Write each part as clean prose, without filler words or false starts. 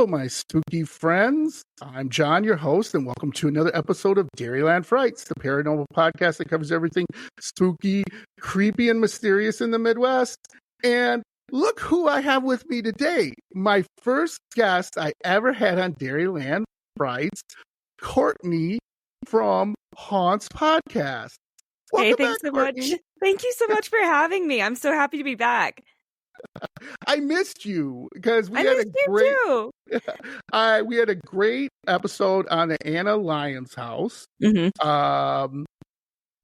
my spooky friends. I'm John, your host, and welcome to another episode of Dairyland Frights, the paranormal podcast that covers everything spooky, creepy, and mysterious in the Midwest. And look who I have with me today. My first guest I ever had on Dairyland Frights, Courtney from Hauntscast. Hey, thanks so much. Thank you so much for having me. I'm so happy to be back. I missed you because we had a great episode on the Anna Lyons house. Mm-hmm.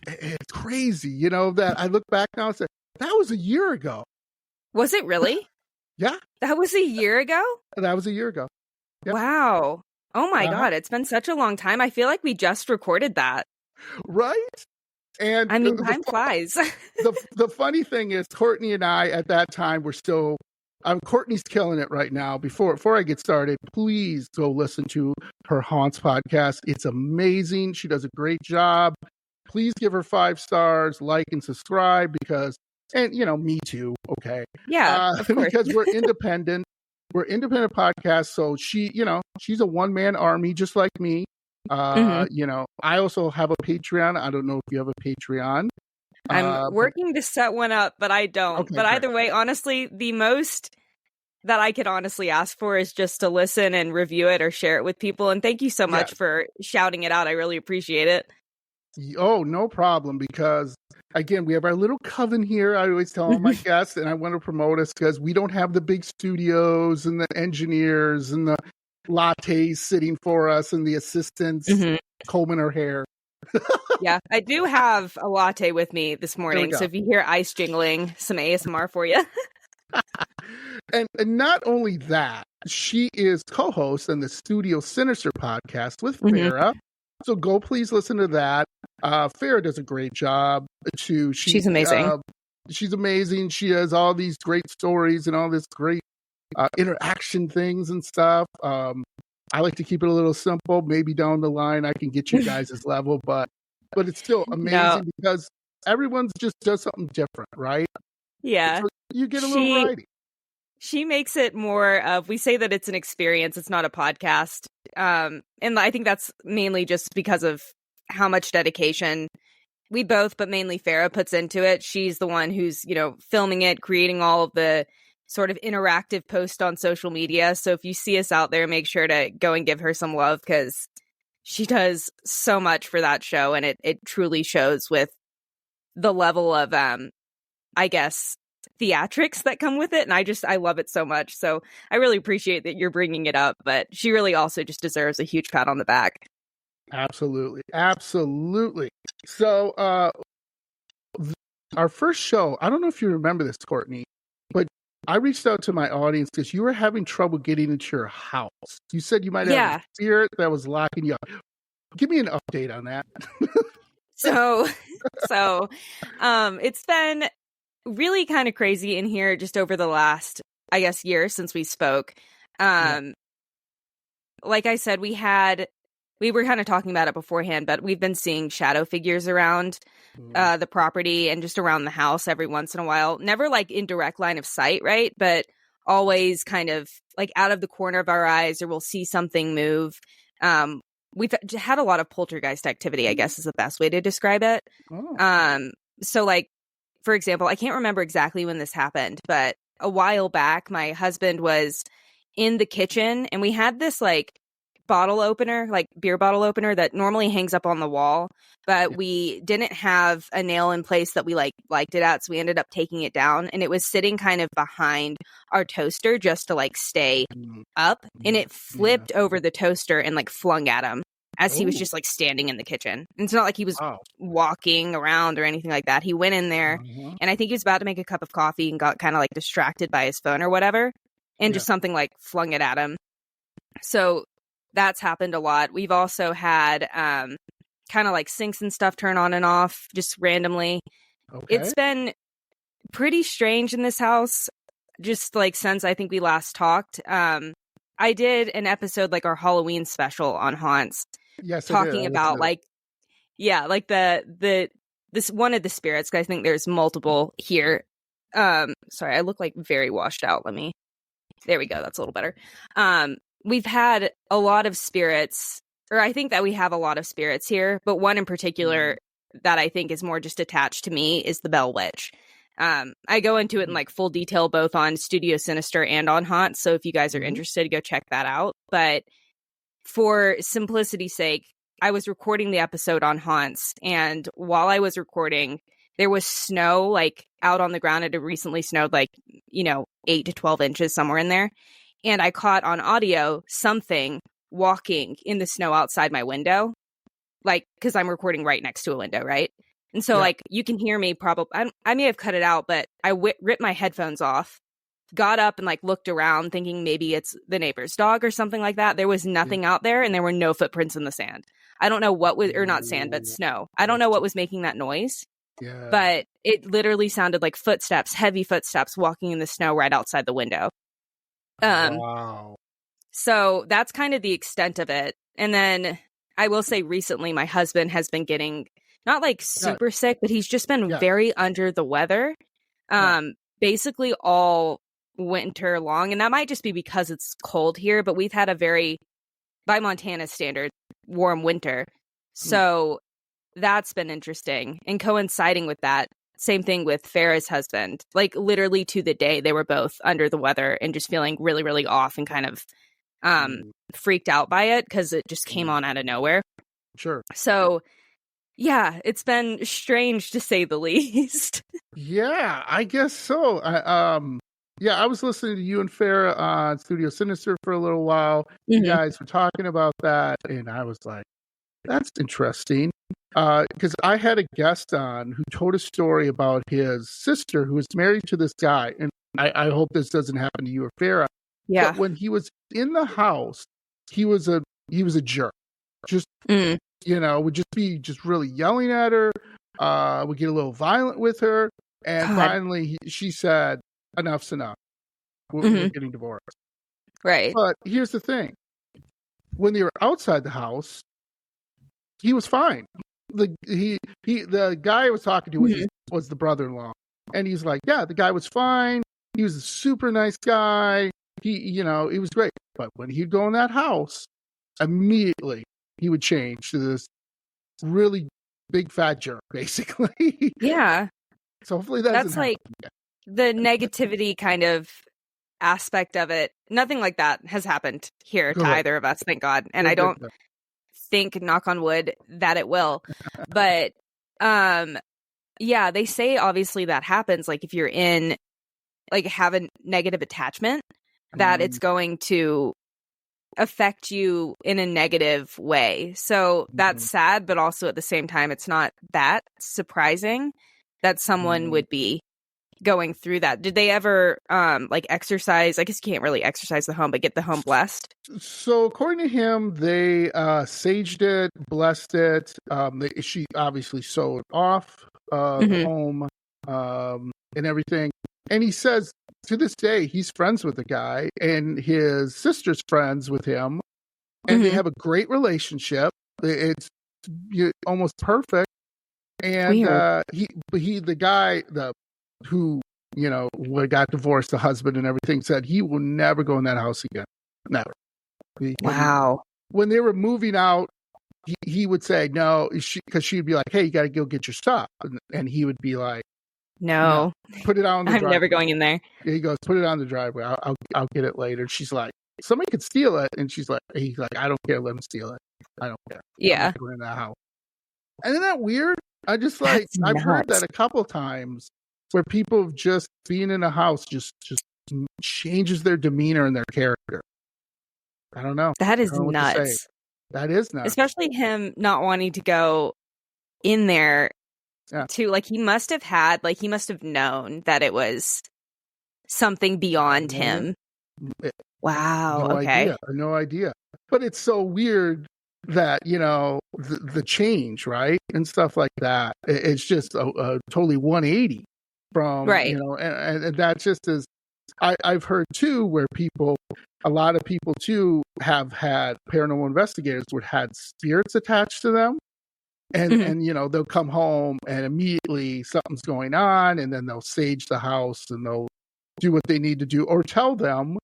It's crazy, you know, that I look back now and say that was a year ago. Was it really? Yeah, that was a year ago. That was a year ago. Yep. Wow. Oh my God, it's been such a long time. I feel like we just recorded that. Right? And I mean, time flies. the funny thing is, Courtney and I at that time were still. Courtney's killing it right now. Before I get started, please go listen to her Haunts podcast. It's amazing. She does a great job. Please give her 5 stars, like and subscribe and you know, me too. Okay. Yeah, of course. Because we're independent. We're independent podcasts. So she's a one-man army just like me. You know, I also have a Patreon. I don't know if you have a Patreon. I'm working to set one up, but I don't. Okay, but either way, honestly, the most that I could honestly ask for is just to listen and review it or share it with people. And thank you so much for shouting it out. I really appreciate it. Oh, no problem. Because again, we have our little coven here. I always tell all my guests, and I want to promote us because we don't have the big studios and the engineers and the lattes sitting for us and the assistants combing her hair. Yeah, I do have a latte with me this morning, so if you hear ice jingling, some ASMR for you. and not only that, she is co-host on the Studio Sinister podcast with Farrah. So go please listen to that. Farrah does a great job too. She's amazing. She's amazing. She has all these great stories and all this great interaction things and stuff. I like to keep it a little simple. Maybe down the line I can get you guys' level, but it's still amazing because everyone's just does something different, right? Yeah. So you get a little variety. She makes it more of, we say that it's an experience, it's not a podcast. And I think that's mainly just because of how much dedication we both, but mainly Farrah, puts into it. She's the one who's, you know, filming it, creating all of the sort of interactive post on social media. So if you see us out there, make sure to go and give her some love because she does so much for that show. And it truly shows with the level of, I guess, theatrics that come with it. And I love it so much. So I really appreciate that you're bringing it up. But she really also just deserves a huge pat on the back. Absolutely. Absolutely. So our first show, I don't know if you remember this, Courtney, but I reached out to my audience because you were having trouble getting into your house. You said you might have a spirit that was locking you up. Give me an update on that. So it's been really kind of crazy in here just over the last, I guess, year since we spoke. Like I said, we were kind of talking about it beforehand, but we've been seeing shadow figures around the property and just around the house every once in a while. Never like in direct line of sight, right? But always kind of like out of the corner of our eyes, or we'll see something move. We've had a lot of poltergeist activity, I guess is the best way to describe it. So like, for example, I can't remember exactly when this happened, but a while back, my husband was in the kitchen and we had this like bottle opener, like beer bottle opener that normally hangs up on the wall, but we didn't have a nail in place that we liked it at. So we ended up taking it down and it was sitting kind of behind our toaster just to like stay up, and it flipped over the toaster and like flung at him as he was just like standing in the kitchen. And it's not like he was walking around or anything like that. He went in there and I think he was about to make a cup of coffee and got kind of like distracted by his phone or whatever. And just something like flung it at him. So that's happened a lot. We've also had kind of like sinks and stuff turn on and off just randomly. It's been pretty strange in this house just like since I think we last talked. I did an episode like our Halloween special on Haunts. Yes, talking about like this one of the spirits, because I think there's multiple here. Sorry, I look like very washed out. There we go. That's a little better. we've had a lot of spirits, or I think that we have a lot of spirits here, but one in particular that I think is more just attached to me is the Bell Witch. I go into it in like full detail, both on Studio Sinister and on Haunt. So if you guys are interested, go check that out. But for simplicity's sake, I was recording the episode on Haunts, and while I was recording, there was snow like out on the ground. It had recently snowed like, 8 to 12 inches, somewhere in there. And I caught on audio something walking in the snow outside my window, like, because I'm recording right next to a window, right? And so, like, you can hear me probably, I may have cut it out, but I ripped my headphones off, got up and, like, looked around thinking maybe it's the neighbor's dog or something like that. There was nothing out there, and there were no footprints in the sand. I don't know what was, or not sand, but snow. I don't know what was making that noise. Yeah. But it literally sounded like footsteps, heavy footsteps walking in the snow right outside the window. Wow. So that's kind of the extent of it. And then I will say recently my husband has been getting not like super sick, but he's just been very under the weather. Basically all winter long. And that might just be because it's cold here, but we've had a very, by Montana standard, warm winter. So that's been interesting. And coinciding with that, same thing with Farrah's husband. Like literally to the day, they were both under the weather and just feeling really, really off and kind of freaked out by it because it just came on out of nowhere. Sure. So, yeah, it's been strange to say the least. Yeah, I guess so. I was listening to you and Farrah on Studio Sinister for a little while. You guys were talking about that, and I was like, that's interesting. Because I had a guest on who told a story about his sister who was married to this guy, and I hope this doesn't happen to you or Farrah. Yeah. But when he was in the house, he was a jerk. Just would just be really yelling at her. Would get a little violent with her, and finally she said, "Enough's enough. We're getting divorced." Right. But here's the thing: when they were outside the house, he was fine. The guy I was talking to was the brother-in-law, and he's like, yeah, the guy was fine. He was a super nice guy. He was great. But when he'd go in that house, immediately he would change to this really big fat jerk, basically. Yeah. So hopefully that's like the negativity kind of aspect of it. Nothing like that has happened here to either of us, thank God. And I don't think, knock on wood, that it will. But they say obviously that happens, like if you're in, like, have a negative attachment, that it's going to affect you in a negative way. So that's sad, but also at the same time it's not that surprising that someone would be going through that. Did they ever like exercise? I guess you can't really exercise the home, but get the home blessed? So according to him, they saged it, blessed it. She obviously sewed off the home and everything. And he says to this day, he's friends with the guy, and his sister's friends with him, and they have a great relationship. It's almost perfect. And the guy who got divorced, the husband and everything, said he will never go in that house again. Never. Wow. When they were moving out, he would say no, because she'd be like, "Hey, you got to go get your stuff," and he would be like, "No, put it on the driveway. I'm never going in there." He goes, "Put it on the driveway. I'll get it later." She's like, "Somebody could steal it," and he's like, "I don't care. Let him steal it. I don't care. Yeah, I'm not going in that house." And isn't that weird? I just like I've heard that a couple times where people just being in a house just changes their demeanor and their character. I don't know. That is nuts. That is nuts. Especially him not wanting to go in there too. Like he must have known that it was something beyond him. Wow. No idea. But it's so weird that, the change, right? And stuff like that. It's just a totally 180 from, and that just is, I've heard too, where a lot of people too have had paranormal investigators who had spirits attached to them. And they'll come home and immediately something's going on, and then they'll sage the house and they'll do what they need to do, or tell them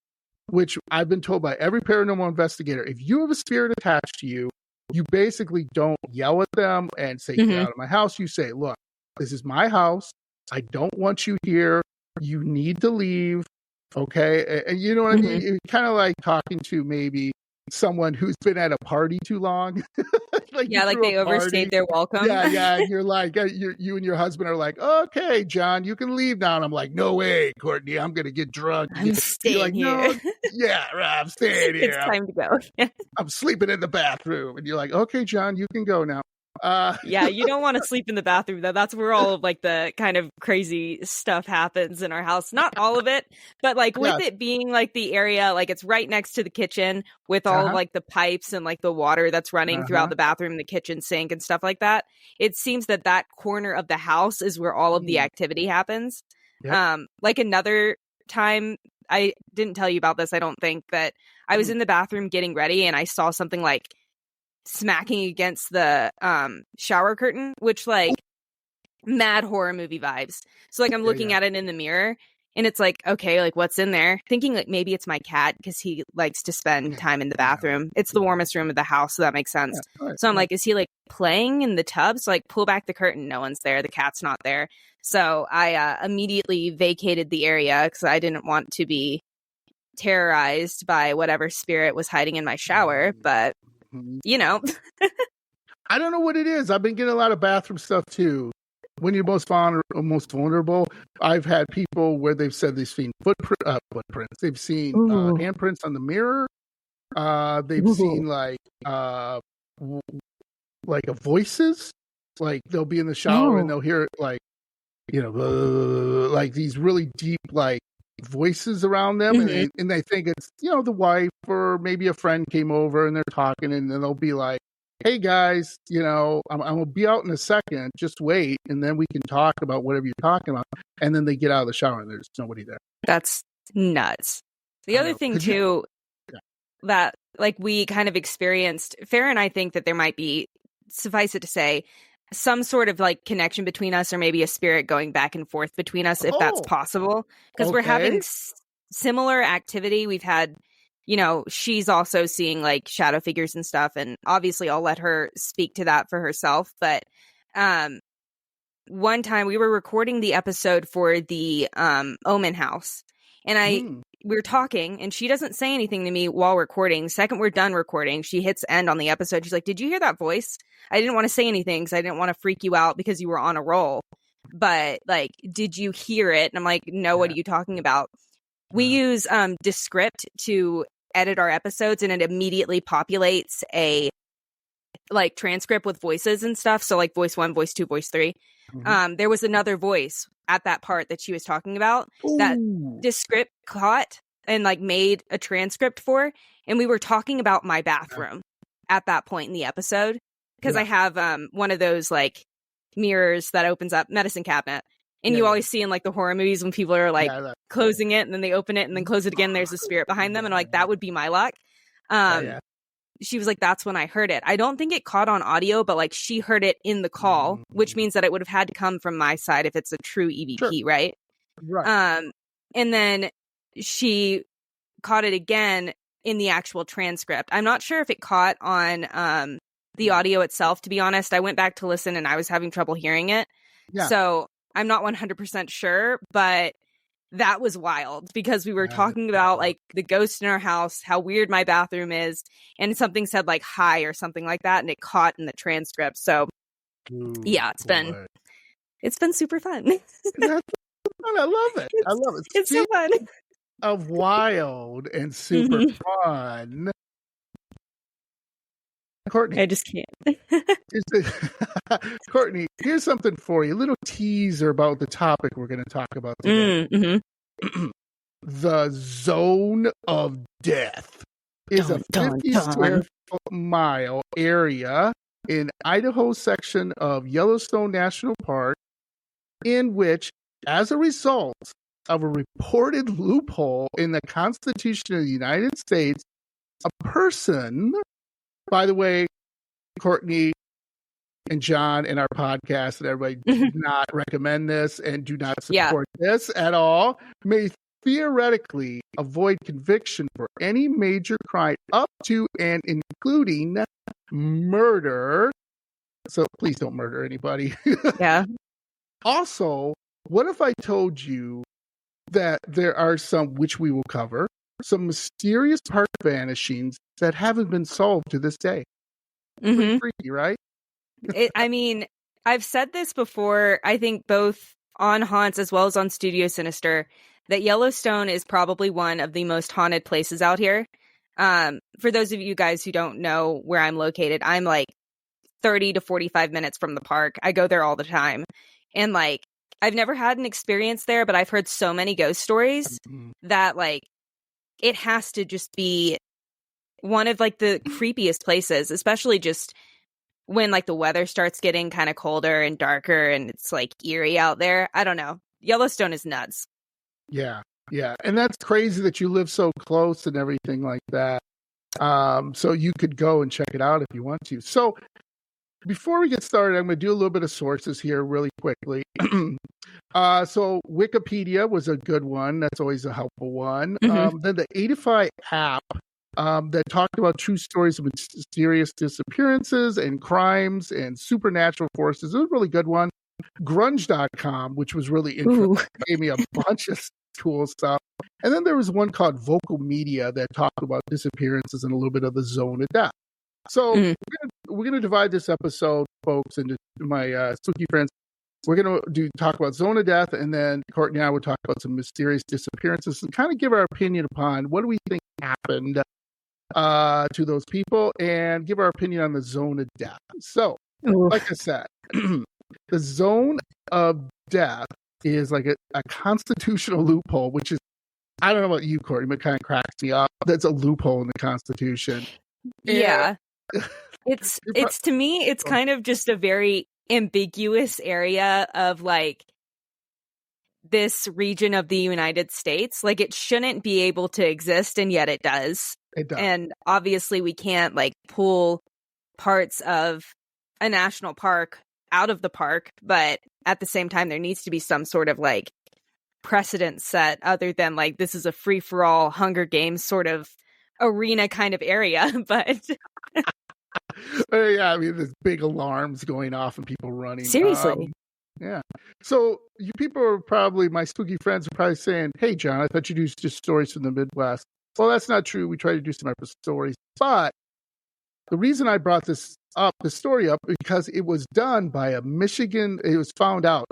which I've been told by every paranormal investigator, if you have a spirit attached to you, you basically don't yell at them and say, get out of my house. You say, look, this is my house. I don't want you here. You need to leave. Okay. And you know what I mean? It's kind of like talking to maybe someone who's been at a party too long. Like they overstayed their welcome. Yeah. And you're like, you and your husband are like, okay, John, you can leave now. And I'm like, no way, Courtney, I'm going to get drunk. I'm staying like, here. No, yeah, I'm staying here. It's time to go. I'm sleeping in the bathroom. And you're like, okay, John, you can go now. Yeah, you don't want to sleep in the bathroom, though. That's where all of like the kind of crazy stuff happens in our house. Not all of it, but like with it being like the area, like it's right next to the kitchen with all of like the pipes and like the water that's running throughout the bathroom, the kitchen sink and stuff like that. It seems that that corner of the house is where all of the activity happens. Yep. Like another time, I didn't tell you about this, I don't think, but I was in the bathroom getting ready and I saw something like smacking against the shower curtain, which like mad horror movie vibes. So like I'm looking at it in the mirror and it's like, okay, like what's in there? Thinking like maybe it's my cat because he likes to spend time in the bathroom. It's the warmest room of the house, so that makes sense. So I'm like, is he like playing in the tub? So like pull back the curtain, no one's there, the cat's not there. So I immediately vacated the area because I didn't want to be terrorized by whatever spirit was hiding in my shower, but you know. I don't know what it is. I've been getting a lot of bathroom stuff too. When you're most vulnerable, I've had people where they've said they've seen footprints. They've seen handprints on the mirror. They've seen like voices. Like they'll be in the shower and they'll hear like, you know, like these really deep like voices around them, and they think it's, you know, the wife or maybe a friend came over and they're talking, and then they'll be like, hey guys, you know, I'm gonna be out in a second, just wait, and then we can talk about whatever you're talking about. And then they get out of the shower and there's nobody there. That's nuts. The other thing too that like we kind of experienced, Farrah and I think that there might be, suffice it to say, some sort of like connection between us, or maybe a spirit going back and forth between us, if that's possible, because we're having similar activity. We've had, you know, she's also seeing like shadow figures and stuff, and obviously I'll let her speak to that for herself. But one time we were recording the episode for the Omen house, and we were talking, and she doesn't say anything to me while recording. Second we're done recording, she hits end on the episode. She's like, did you hear that voice? I didn't want to say anything because I didn't want to freak you out because you were on a roll. But like, did you hear it? And I'm like, no, what are you talking about? We use Descript to edit our episodes, and it immediately populates a like transcript with voices and stuff. So like voice 1, voice 2, voice 3. There was another voice at that part that she was talking about that Descript caught and like made a transcript for. And we were talking about my bathroom at that point in the episode. Because I have one of those like mirrors that opens up, medicine cabinet. And you always see in like the horror movies when people are like closing it and then they open it and then close it again, there's a spirit behind them. And I'm like, that would be my luck. She was like, that's when I heard it. I don't think it caught on audio, but like she heard it in the call, which means that it would have had to come from my side if it's a true EVP, right? And then she caught it again in the actual transcript. I'm not sure if it caught on the audio itself, to be honest. I went back to listen and I was having trouble hearing it. So I'm not 100% sure, but that was wild because we were talking about like the ghost in our house, how weird my bathroom is, and something said like hi or something like that, and it caught in the transcript. So it's been super fun. That's fun. I love it. I love it. It's so fun. Of wild and super fun. Courtney, I just can't. Courtney, here's something for you. A little teaser about the topic we're going to talk about today. The Zone of Death is a 50 square mile area in Idaho section of Yellowstone National Park, in which, as a result of a reported loophole in the Constitution of the United States, a person, by the way, Courtney and John and our podcast and everybody do not recommend this and do not support this at all, may theoretically avoid conviction for any major crime up to and including murder. So please don't murder anybody. Yeah. Also, what if I told you that there are some, which we will cover, some mysterious park vanishings that haven't been solved to this day? Pretty freaky, right? I mean, I've said this before, I think both on Haunts as well as on Studio Sinister, that Yellowstone is probably one of the most haunted places out here. For those of you guys who don't know where I'm located, I'm like 30 to 45 minutes from the park. I go there all the time. And like, I've never had an experience there, but I've heard so many ghost stories that like, it has to just be one of like the creepiest places, especially just when like the weather starts getting kind of colder and darker and it's like eerie out there. I don't know. Yellowstone is nuts. Yeah. And that's crazy that you live so close and everything like that. So you could go and check it out if you want to. So before we get started, I'm going to do a little bit of sources here really quickly. So Wikipedia was a good one. That's always a helpful one. Then the 85 app that talked about true stories of mysterious disappearances and crimes and supernatural forces. It was a really good one. Grunge.com, which was really interesting. Gave me a bunch of cool stuff. And then there was one called Vocal Media that talked about disappearances and a little bit of the zone of death. So we're gonna divide this episode, folks, into my spooky friends. We're gonna talk about zone of death, and then Courtney and I will talk about some mysterious disappearances and kind of give our opinion upon what do we think happened to those people, and give our opinion on the zone of death. So, like I said, the zone of death is like a constitutional loophole, which is, I don't know about you, Courtney, but it kind of cracks me up. That's a loophole in the Constitution. Yeah. It's to me, it's kind of just a very ambiguous area of like this region of the United States. Like it shouldn't be able to exist, and yet it does. It does. And obviously we can't like pull parts of a national park out of the park, but at the same time there needs to be some sort of like precedent set other than like this is a free-for-all Hunger Games sort of arena kind of area. But yeah, I mean, there's big alarms going off and people running. Seriously. Yeah. So you people are probably, my spooky friends are probably saying, hey, John, I thought you do just stories from the Midwest. Well, that's not true. We try to do some epic stories. But the reason I brought this story up, because it was done by it was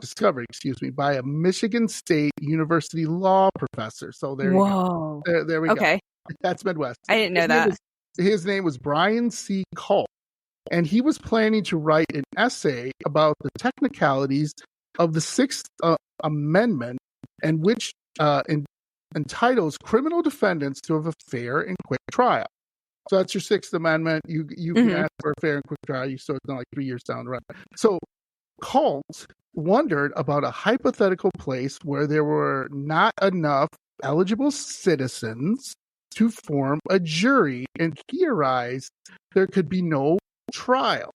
discovered, by a Michigan State University law professor. So there you go. There we go. That's Midwest. I didn't know that. His name was Brian C. Culp, and he was planning to write an essay about the technicalities of the Sixth Amendment, and which entitles criminal defendants to have a fair and quick trial. So that's your Sixth Amendment. You can ask for a fair and quick trial. So it's not like 3 years down the road. So Culp wondered about a hypothetical place where there were not enough eligible citizens to form a jury, and theorized there could be no trial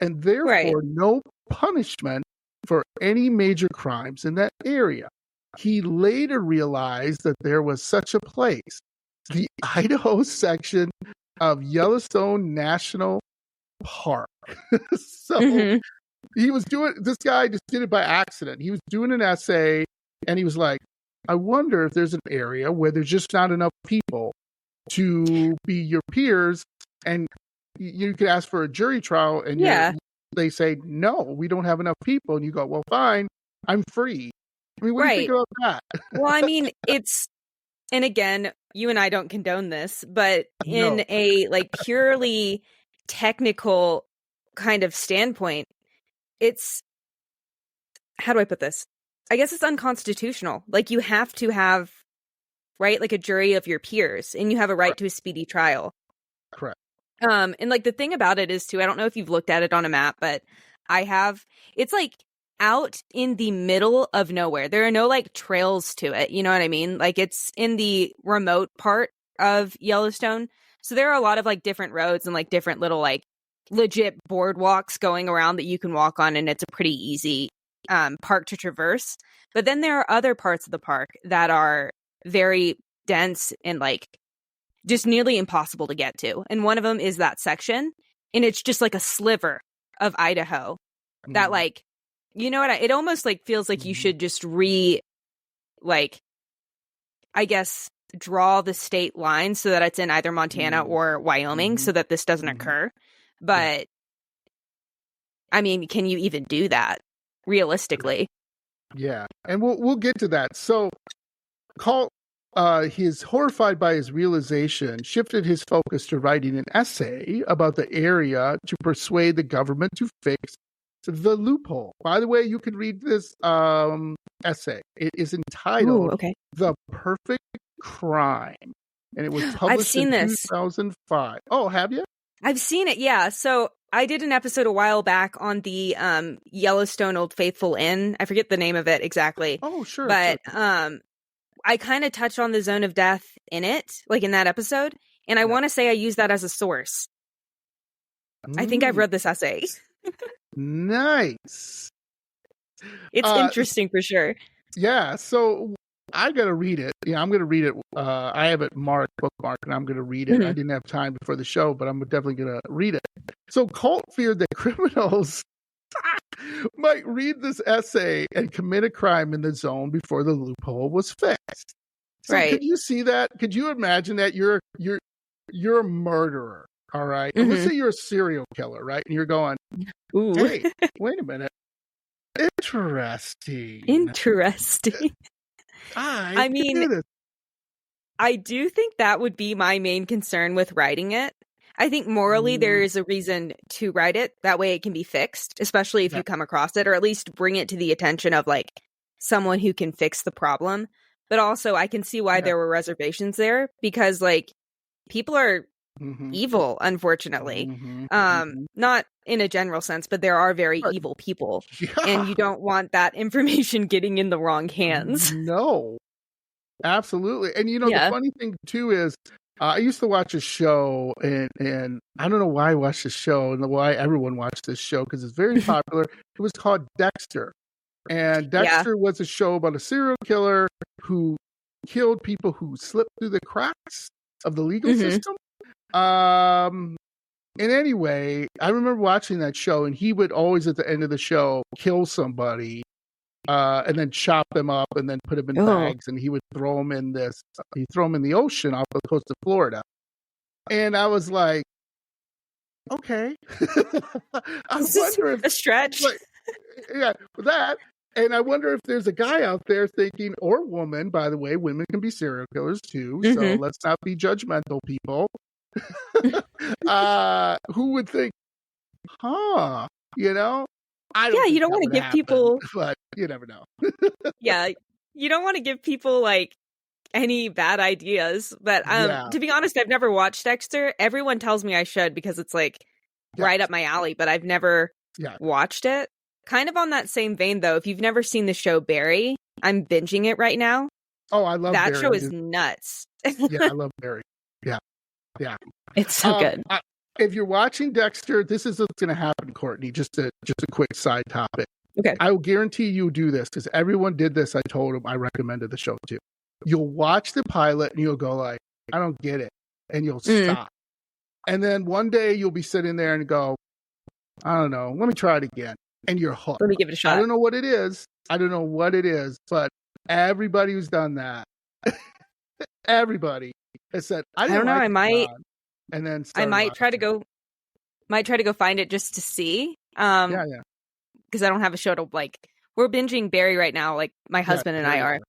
and therefore no punishment for any major crimes in that area. He later realized that there was such a place, the Idaho section of Yellowstone National Park. So he was this guy just did it by accident. He was doing an essay and he was like, I wonder if there's an area where there's just not enough people to be your peers, and you could ask for a jury trial, and they say, no, we don't have enough people. And you go, well, fine, I'm free. I mean, what do you think about that? Well, I mean, and again, you and I don't condone this, but in a like purely technical kind of standpoint, it's, how do I put this? I guess it's unconstitutional. Like you have to have, right, like a jury of your peers, and you have a right to a speedy trial. Correct. And like the thing about it is too, I don't know if you've looked at it on a map, but I have. It's like out in the middle of nowhere. There are no like trails to it. You know what I mean? Like it's in the remote part of Yellowstone. So there are a lot of like different roads and like different little like legit boardwalks going around that you can walk on, and it's a pretty easy park to traverse. But then there are other parts of the park that are very dense and like just nearly impossible to get to. And one of them is that section, and it's just like a sliver of Idaho that like, you know what, it almost like feels like you should just I guess draw the state line so that it's in either Montana or Wyoming so that this doesn't occur. But I mean, can you even do that realistically? Yeah, and we'll get to that. So Colt, he's horrified by his realization, shifted his focus to writing an essay about the area to persuade the government to fix the loophole. By the way, you can read this essay. It is entitled "The Perfect Crime," and it was published in 2005. Oh, have you? I've seen it, yeah. So I did an episode a while back on the Yellowstone Old Faithful Inn. I forget the name of it exactly. Oh, sure. But I kind of touched on the zone of death in it, like in that episode. And I want to say I used that as a source. I think I've read this essay. Nice. It's interesting for sure. Yeah, so I got to read it. Yeah, I'm going to read it. I have it bookmarked, and I'm going to read it. I didn't have time before the show, but I'm definitely going to read it. So Colt feared that criminals might read this essay and commit a crime in the zone before the loophole was fixed. So could you see that? Could you imagine that you're a murderer, all right? And let's say you're a serial killer, right? And you're going, hey, wait a minute. Interesting. I mean, I do think that would be my main concern with writing it. I think morally there is a reason to write it. That way it can be fixed, especially if you come across it, or at least bring it to the attention of like someone who can fix the problem. But also I can see why there were reservations there, because like people are evil, unfortunately. Not in a general sense, but there are very evil people. And you don't want that information getting in the wrong hands. No. Absolutely. And the funny thing too is I used to watch a show, and I don't know why I watched this show and why everyone watched this show, because it's very popular. It was called Dexter. And Dexter was a show about a serial killer who killed people who slipped through the cracks of the legal system. And anyway, I remember watching that show, and he would always at the end of the show kill somebody. And then chop them up and then put them in bags, and he would throw them in the ocean off the coast of Florida. And I was like, okay. I wonder if a stretch. That. And I wonder if there's a guy out there thinking, or woman, by the way, women can be serial killers too. So let's not be judgmental, people. Who would think, you don't want to give people, but you never know. You don't want to give people like any bad ideas. But to be honest, I've never watched Dexter. Everyone tells me I should, because it's like right up my alley, but I've never watched it. Kind of on that same vein, though, if you've never seen the show Barry, I'm binging it right now. Oh, I love that Barry. show is nuts. Yeah, I love Barry. Yeah, it's so good. If you're watching Dexter, this is what's going to happen, Courtney. Just a quick side topic. Okay. I will guarantee you do this, because everyone did this. I told them I recommended the show to. You'll watch the pilot and you'll go like, I don't get it. And you'll stop. And then one day you'll be sitting there and go, I don't know. Let me try it again. And you're hooked. Let me give it a shot. I don't know what it is, but everybody who's done that, everybody has said, I don't know. I might. And then I might try to go find it just to see. Because I don't have a show to like. We're binging Barry right now, like my husband and I are.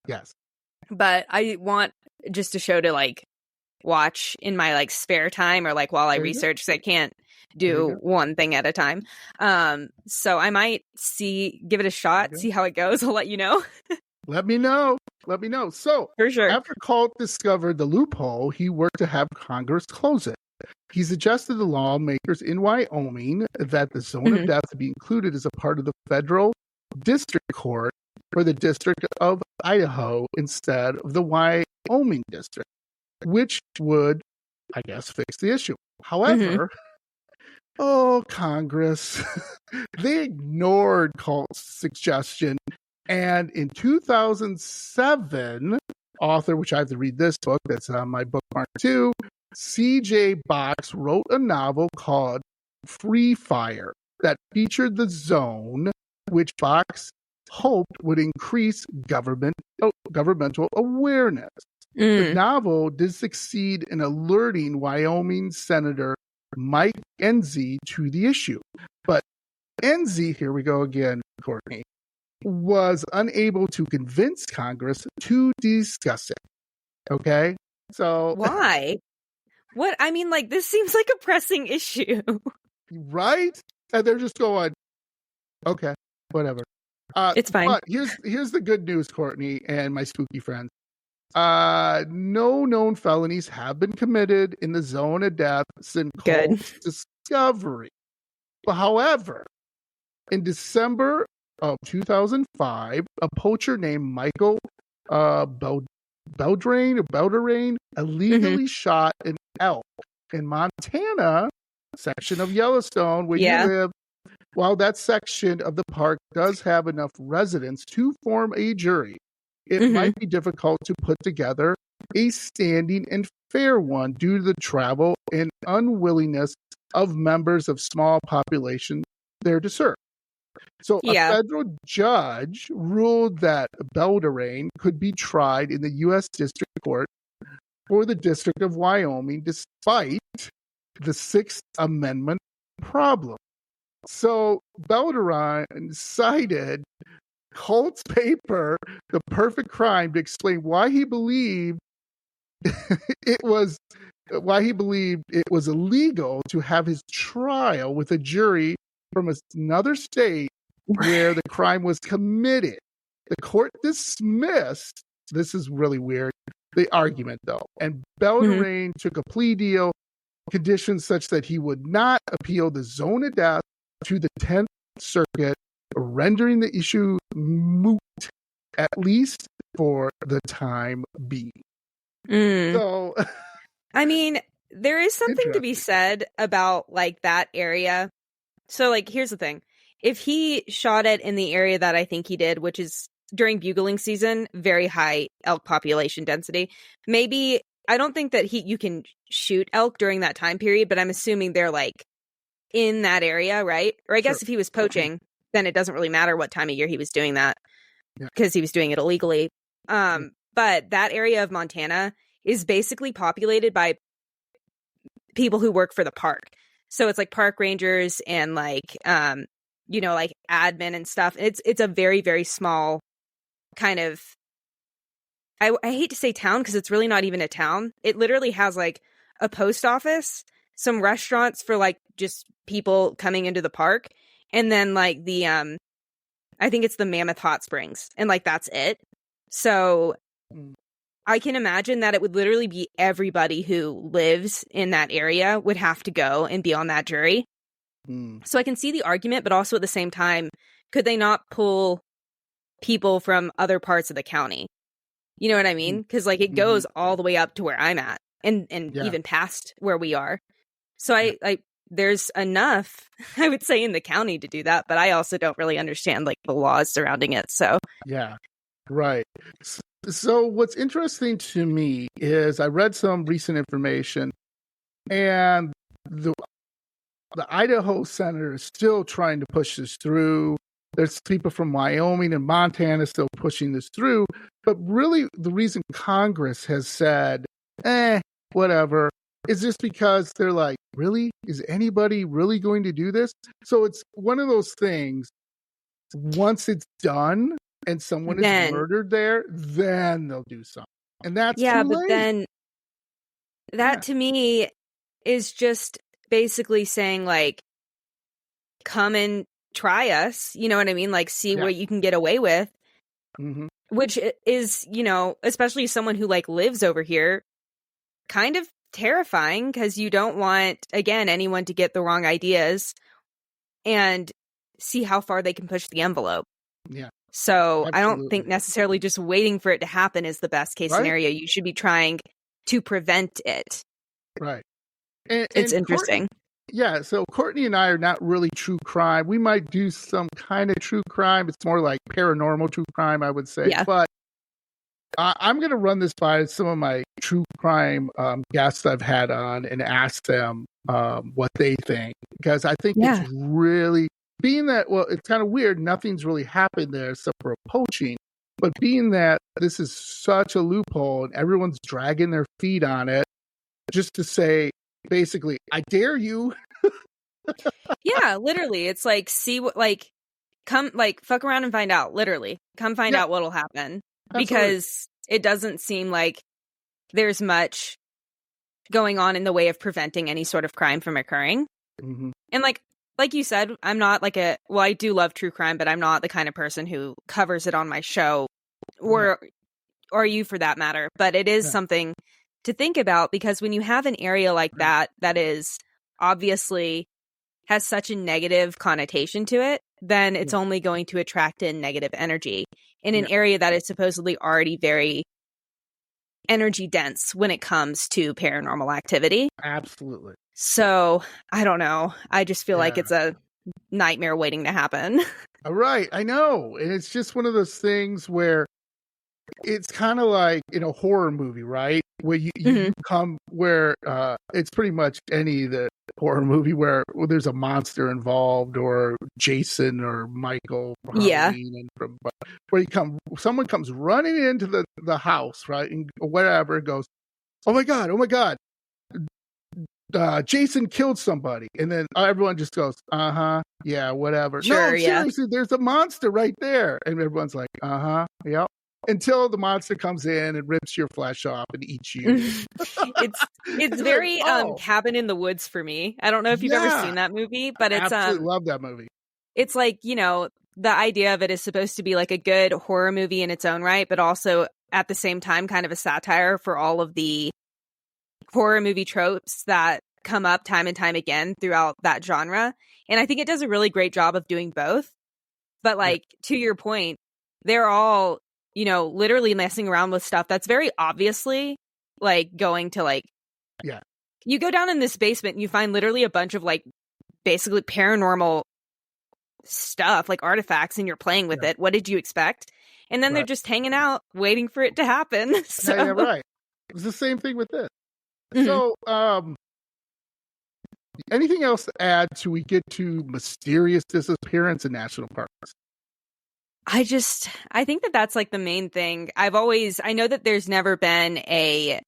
Yes. But I want just a show to like watch in my like spare time, or like while I research, because I can't do one thing at a time. So I might give it a shot, see how it goes. I'll let you know. Let me know. So, for sure. After Colt discovered the loophole, he worked to have Congress close it. He suggested to lawmakers in Wyoming that the zone of death be included as a part of the federal district court for the District of Idaho instead of the Wyoming district, which would, I guess, fix the issue. However, Congress, they ignored Colt's suggestion. And in 2007, author, which I have to read this book, that's on my bookmark too, C.J. Box wrote a novel called Free Fire that featured the zone, which Box hoped would increase governmental awareness. The novel did succeed in alerting Wyoming Senator Mike Enzi to the issue. But Enzi, here we go again, Courtney, was unable to convince Congress to discuss it. Okay? So why? What? I mean, like, this seems like a pressing issue. Right? And they're just going, okay, whatever. It's fine. But here's the good news, Courtney and my spooky friends. No known felonies have been committed in the zone of death since Colt's discovery. But however, in December of 2005, a poacher named Michael Beldrain illegally shot an elk in Montana section of Yellowstone where you live. While that section of the park does have enough residents to form a jury, it might be difficult to put together a standing and fair one due to the travel and unwillingness of members of small populations there to serve. So a federal judge ruled that Beldrain could be tried in the U.S. District Court for the District of Wyoming despite the Sixth Amendment problem. So Beldrain cited Colt's paper, The Perfect Crime, to explain why he believed it was illegal to have his trial with a jury from another state where the crime was committed. The court dismissed, this is really weird, the argument though, and Beldrain took a plea deal, conditions such that he would not appeal the zone of death to the 10th Circuit, rendering the issue moot, at least for the time being. So, I mean, there is something to be said about, like, that area. So, like, here's the thing. If he shot it in the area that I think he did, which is during bugling season, very high elk population density, maybe, I don't think that you can shoot elk during that time period, but I'm assuming they're, like, in that area, right? Or I guess if he was poaching, then it doesn't really matter what time of year he was doing that because he was doing it illegally. But that area of Montana is basically populated by people who work for the park. So it's like park rangers and like, like admin and stuff. It's a very, very small kind of, I hate to say town because it's really not even a town. It literally has like a post office, some restaurants for like just people coming into the park, and then like the I think it's the Mammoth Hot Springs, and like that's it. So I can imagine that it would literally be everybody who lives in that area would have to go and be on that jury. So I can see the argument, but also at the same time, could they not pull people from other parts of the county? You know what I mean? Because like it goes all the way up to where I'm at, and even past where we are. So I there's enough, I would say, in the county to do that, but I also don't really understand like the laws surrounding it. So right. So what's interesting to me is I read some recent information, and the Idaho senator is still trying to push this through. There's people from Wyoming and Montana still pushing this through. But really, the reason Congress has said, whatever, is just because they're like, really? Is anybody really going to do this? So it's one of those things, once it's done and someone is murdered there, then they'll do something. And that's too late. But then that to me is just basically saying, like, come and try us. You know what I mean? Like, see what you can get away with. Which is, especially someone who, like, lives over here, kind of terrifying because you don't want, again, anyone to get the wrong ideas and see how far they can push the envelope. So absolutely. I don't think necessarily just waiting for it to happen is the best case scenario. You should be trying to prevent it. Right. It's interesting. So Courtney and I are not really true crime. We might do some kind of true crime. It's more like paranormal true crime, I would say. But I'm going to run this by some of my true crime guests I've had on and ask them what they think, because I think it's really, being that, well, it's kind of weird. Nothing's really happened there except for poaching. But being that this is such a loophole and everyone's dragging their feet on it, just to say, basically, I dare you. Yeah, literally. It's like, see what, like, come, like, fuck around and find out. Literally. Come find out what'll happen. Absolutely. Because it doesn't seem like there's much going on in the way of preventing any sort of crime from occurring. Mm-hmm. And like you said, I'm not like I do love true crime, but I'm not the kind of person who covers it on my show, or you for that matter. But it is something to think about, because when you have an area like that is obviously has such a negative connotation to it, then it's only going to attract in negative energy in an area that is supposedly already very energy dense when it comes to paranormal activity. Absolutely. So I don't know. I just feel like it's a nightmare waiting to happen. Right. I know. And it's just one of those things where it's kind of like in a horror movie, right? Where you come where it's pretty much any the horror movie where there's a monster involved, or Jason or Michael Halloween, and from where someone comes running into the house, right, and whatever, goes, oh my god, Jason killed somebody, and then everyone just goes, yeah, whatever. Sure, no, seriously, there's a monster right there, and everyone's like, yep. Until the monster comes in and rips your flesh off and eats you. It's very Cabin in the Woods for me. I don't know if you've ever seen that movie, but it's absolutely love that movie. It's like, you know, the idea of it is supposed to be like a good horror movie in its own right, but also at the same time kind of a satire for all of the horror movie tropes that come up time and time again throughout that genre. And I think it does a really great job of doing both. But like, to your point, they're all, you know, literally messing around with stuff that's very obviously like going to like, you go down in this basement and you find literally a bunch of like basically paranormal stuff, like artifacts, and you're playing with it. What did you expect? And then they're just hanging out waiting for it to happen. So right. It's the same thing with this. So anything else to add till we get to mysterious disappearance in national parks? I think that that's like the main thing. I know that there's never been a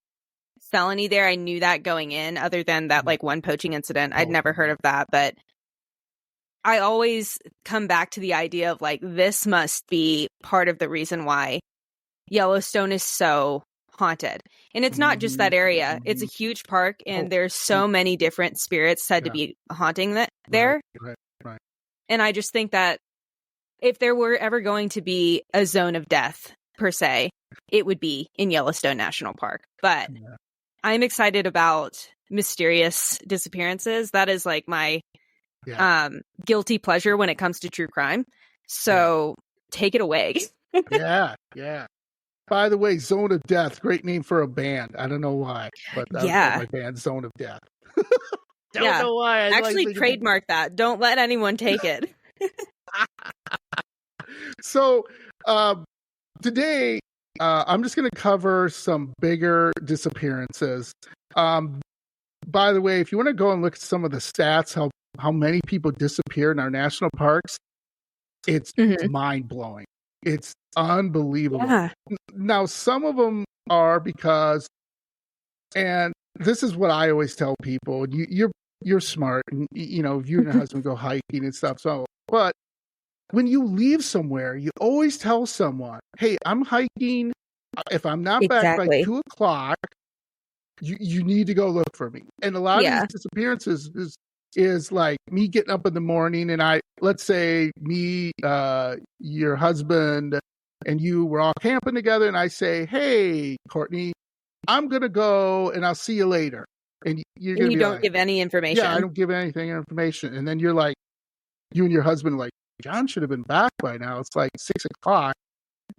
felony there. I knew that going in, other than that like one poaching incident. I'd never heard of that, but I always come back to the idea of like, this must be part of the reason why Yellowstone is so haunted. And it's not just that area. It's a huge park, and there's so many different spirits said to be haunting there. Right. And I just think that if there were ever going to be a zone of death, per se, it would be in Yellowstone National Park. But I'm excited about mysterious disappearances. That is like my guilty pleasure when it comes to true crime. So take it away. Yeah. By the way, Zone of Death, great name for a band. I don't know why, but that's my band, Zone of Death. Don't know why. Actually, trademark that. Don't let anyone take it. So today, I'm just going to cover some bigger disappearances. By the way, if you want to go and look at some of the stats, how many people disappear in our national parks, it's mind-blowing. It's unbelievable. Yeah. Now, some of them are because, and this is what I always tell people, you're smart, and you know, you and your husband go hiking and stuff. So, but when you leave somewhere, you always tell someone, hey, I'm hiking. If I'm not back by 2:00, you need to go look for me. And a lot of these disappearances is like me getting up in the morning, and let's say me, your husband, and you were all camping together, and I say, hey, Courtney, I'm going to go, and I'll see you later. And you're going to be don't give any information. Yeah, I don't give anything information. And then you're like, you and your husband are like, John should have been back by now. It's like 6:00.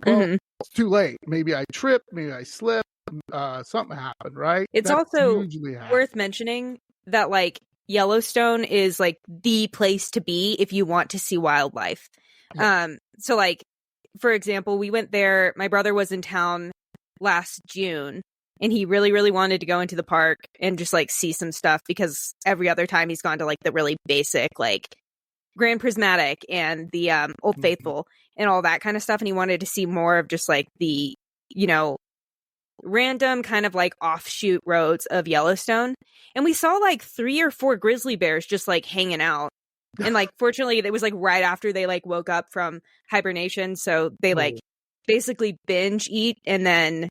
Well, it's too late. Maybe I tripped. Maybe I slipped. Something happened, right? It's also worth mentioning that like Yellowstone is like the place to be if you want to see wildlife. So like, for example, we went there. My brother was in town last June, and he really, really wanted to go into the park and just like see some stuff, because every other time he's gone to like the really basic, like Grand Prismatic and the Old Faithful and all that kind of stuff, and he wanted to see more of just like the, you know, random kind of like offshoot roads of Yellowstone. And we saw like 3 or 4 grizzly bears just like hanging out. And like fortunately it was like right after they like woke up from hibernation, so they like basically binge eat and then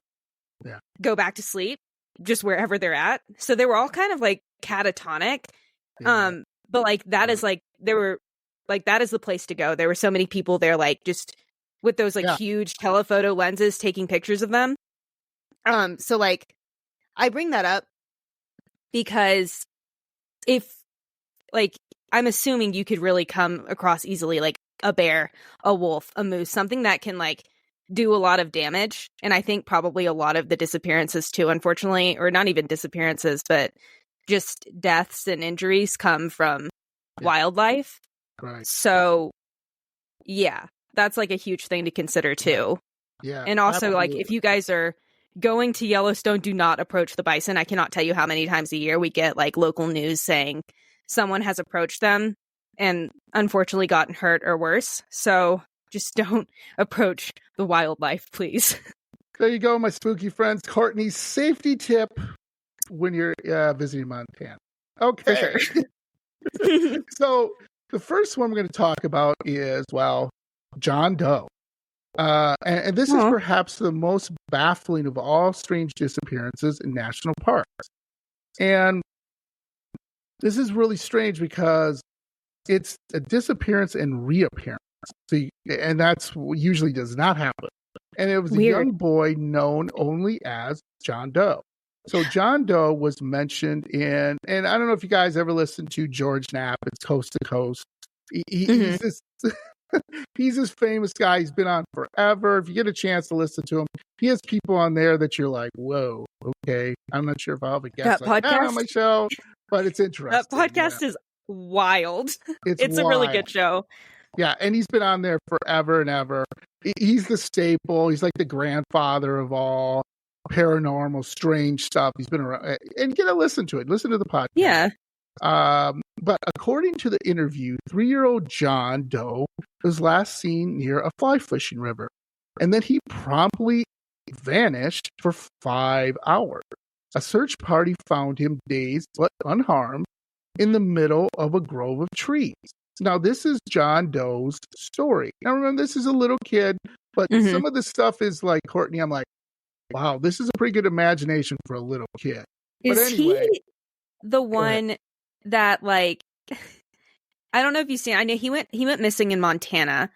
go back to sleep just wherever they're at. So they were all kind of like catatonic. But like that is like they were like that is the place to go. There were so many people there like just with those like huge telephoto lenses taking pictures of them. So like I bring that up because if like I'm assuming you could really come across easily like a bear, a wolf, a moose, something that can like do a lot of damage. And I think probably a lot of the disappearances too, unfortunately, or not even disappearances, but just deaths and injuries come from wildlife. Right. So yeah, that's like a huge thing to consider too. Yeah. And also absolutely. like if you guys are going to Yellowstone, do not approach the bison. I cannot tell you how many times a year we get like local news saying someone has approached them and unfortunately gotten hurt or worse. So just don't approach the wildlife, please. There you go, my spooky friends. Courtney's safety tip when you're visiting Montana. Okay. For sure. So the first one we're going to talk about is, well, John Doe. And this is perhaps the most baffling of all strange disappearances in national parks. And this is really strange because it's a disappearance and reappearance. And that's usually does not happen. And it was a young boy known only as John Doe. So John Doe was mentioned in, and I don't know if you guys ever listened to George Knapp. It's Coast to Coast. He's this he's this famous guy. He's been on forever. If you get a chance to listen to him, he has people on there that you're like, whoa, okay. I'm not sure if I'll have a guest like that on my show, but it's interesting. That podcast is wild. It's a really good show. Yeah, and he's been on there forever and ever. He's the staple. He's like the grandfather of all paranormal, strange stuff. He's been around, and you gotta listen to it. Listen to the podcast. Yeah. But according to the interview, 3-year-old John Doe was last seen near a fly fishing river, and then he promptly vanished for 5 hours. A search party found him dazed but unharmed in the middle of a grove of trees. Now, this is John Doe's story. Now, remember, this is a little kid, but some of the stuff is like, Courtney, I'm like, wow, this is a pretty good imagination for a little kid. Is he the one that, like, I don't know if you've seen, I know he went missing in Montana.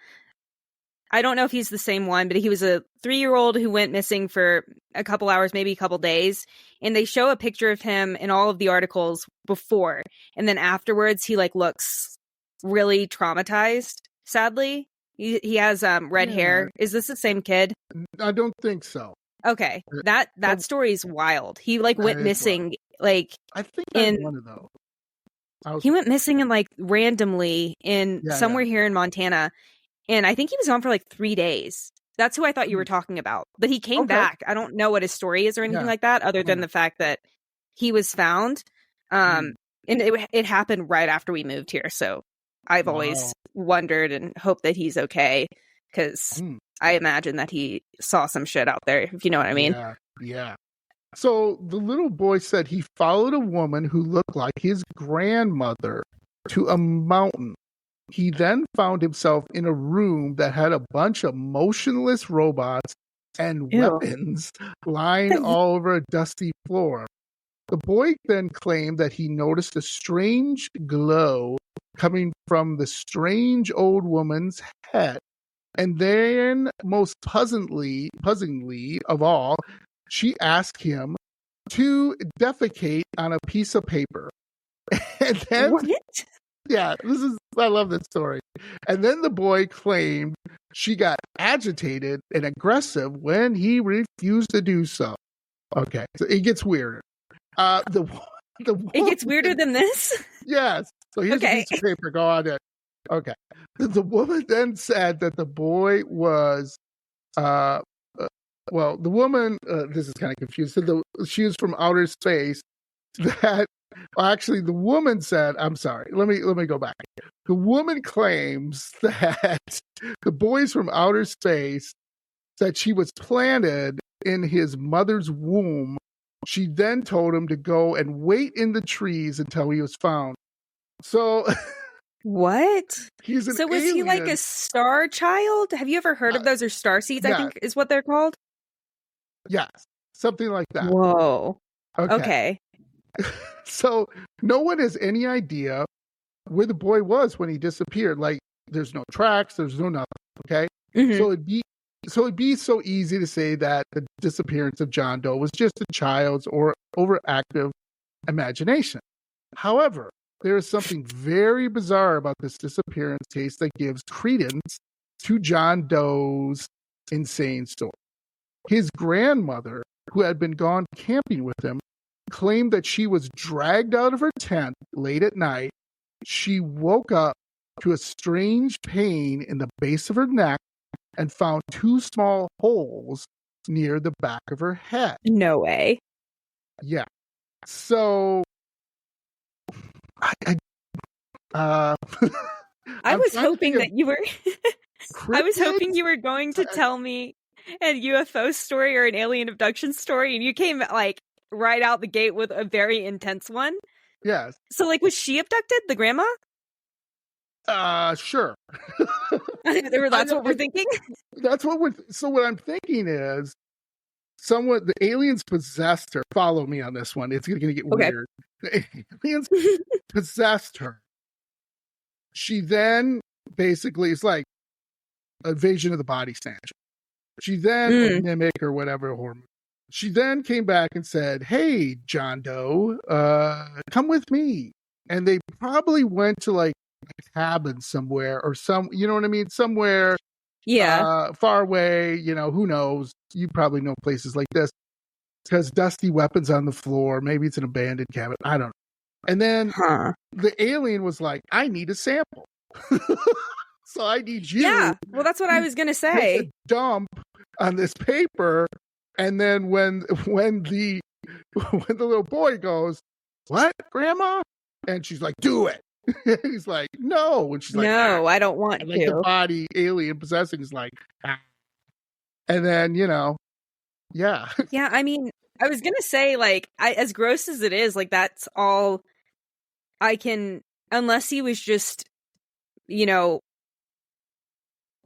I don't know if he's the same one, but he was a 3-year-old who went missing for a couple hours, maybe a couple days. And they show a picture of him in all of the articles before. And then afterwards, he like looks really traumatized, sadly. He has red hair. Is this the same kid? I don't think so. Okay. That story is wild. He like went missing like I think I one of those. He went missing in like randomly in somewhere here in Montana. And I think he was gone for like 3 days. That's who I thought you were talking about. But he came back. I don't know what his story is or anything like that, other than the fact that he was found. And it happened right after we moved here. So I've always wondered and hoped that he's okay. Because I imagine that he saw some shit out there, if you know what I mean. Yeah. So the little boy said he followed a woman who looked like his grandmother to a mountain. He then found himself in a room that had a bunch of motionless robots and weapons lying all over a dusty floor. The boy then claimed that he noticed a strange glow coming from the strange old woman's head. And then, most puzzlingly of all, she asked him to defecate on a piece of paper. And then, what? Yeah, I love this story. And then the boy claimed she got agitated and aggressive when he refused to do so. Okay, so it gets weirder. The woman, it gets weirder than this? Yes. So here's a piece of paper. Go on it. Okay. The woman then said that the boy was well, the woman, this is kind of confused. So she was from outer space. That actually, the woman said, "I'm sorry. Let me go back." The woman claims that the boy's from outer space. That she was planted in his mother's womb. She then told him to go and wait in the trees until he was found. So, what? He's an So was alien. he like a star child? Have you ever heard of those, or star seeds? Yeah. I think is what they're called. Yes, something like that. Whoa. Okay. So no one has any idea where the boy was when he disappeared. Like, there's no tracks, there's no nothing. Okay. Mm-hmm. So it'd be so easy to say that the disappearance of John Doe was just a child's or overactive imagination. However, there is something very bizarre about this disappearance case that gives credence to John Doe's insane story. His grandmother, who had been gone camping with him, claimed that she was dragged out of her tent late at night. She woke up to a strange pain in the base of her neck and found 2 small holes near the back of her head. No way. Yeah. So I was hoping that you were I was hoping you were going to tell me a UFO story or an alien abduction story, and you came like right out the gate with a very intense one. Yes. So like, was she abducted, the grandma? Sure. That's what we're thinking. So what I'm thinking is the aliens possessed her. Follow me on this one. It's going to get weird. The aliens possessed her. She then basically is like invasion of the body snatcher. She then or mimic or whatever hormone. She then came back and said, "Hey, John Doe, come with me." And they probably went to like a cabin somewhere or you know what I mean? Somewhere far away, you know, who knows? You probably know places like this. Because dusty weapons on the floor. Maybe it's an abandoned cabin. I don't know. And then the alien was like, "I need a sample." So I need you. Yeah, well, that's what I was going to say. Take a dump on this paper. And then when the little boy goes, "What, Grandma?" And she's like, "Do it." He's like, "No." And she's like, "No, I don't want to." Like the body alien possessing is like, ah. And then, you know, yeah. Yeah, I mean, I was going to say, like, as gross as it is, like, that's all I can, unless he was just, you know,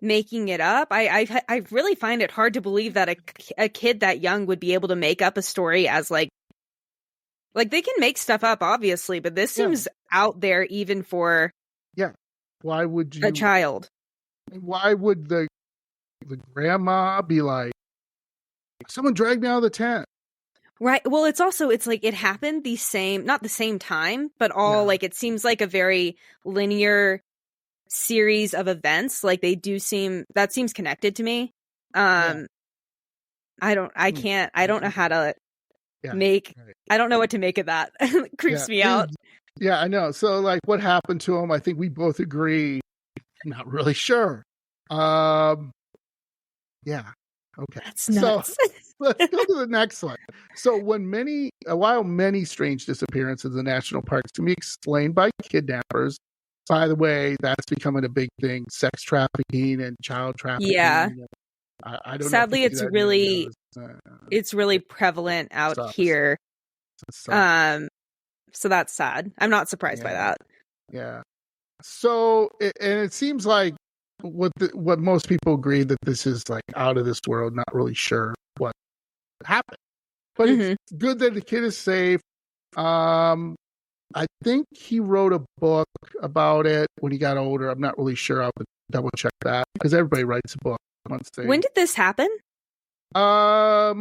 making it up. I really find it hard to believe that a kid that young would be able to make up a story as like they can make stuff up, obviously, but this seems out there even for why would you a child? Why would the grandma be like, "Someone dragged me out of the tent"? Right. Well, it's like it happened not the same time, but all like it seems like a very linear series of events. Like that seems connected to me. I don't know how to I don't know what to make of that. It creeps me out. Yeah, I know. So like what happened to him, I think we both agree. I'm not really sure. Yeah. Okay. That's nuts. So let's go to the next one. So while many strange disappearances in the national parks can be explained by kidnappers, by the way, that's becoming a big thing, sex trafficking and child trafficking. Yeah. I don't Sadly, know. It's really prevalent out here. So that's sad. I'm not surprised by that. Yeah. So, and it seems like what most people agree that this is like out of this world, not really sure what happened. But it's good that the kid is safe. I think he wrote a book about it when he got older. I'm not really sure. I'll double check that because everybody writes a book once they. When did this happen? I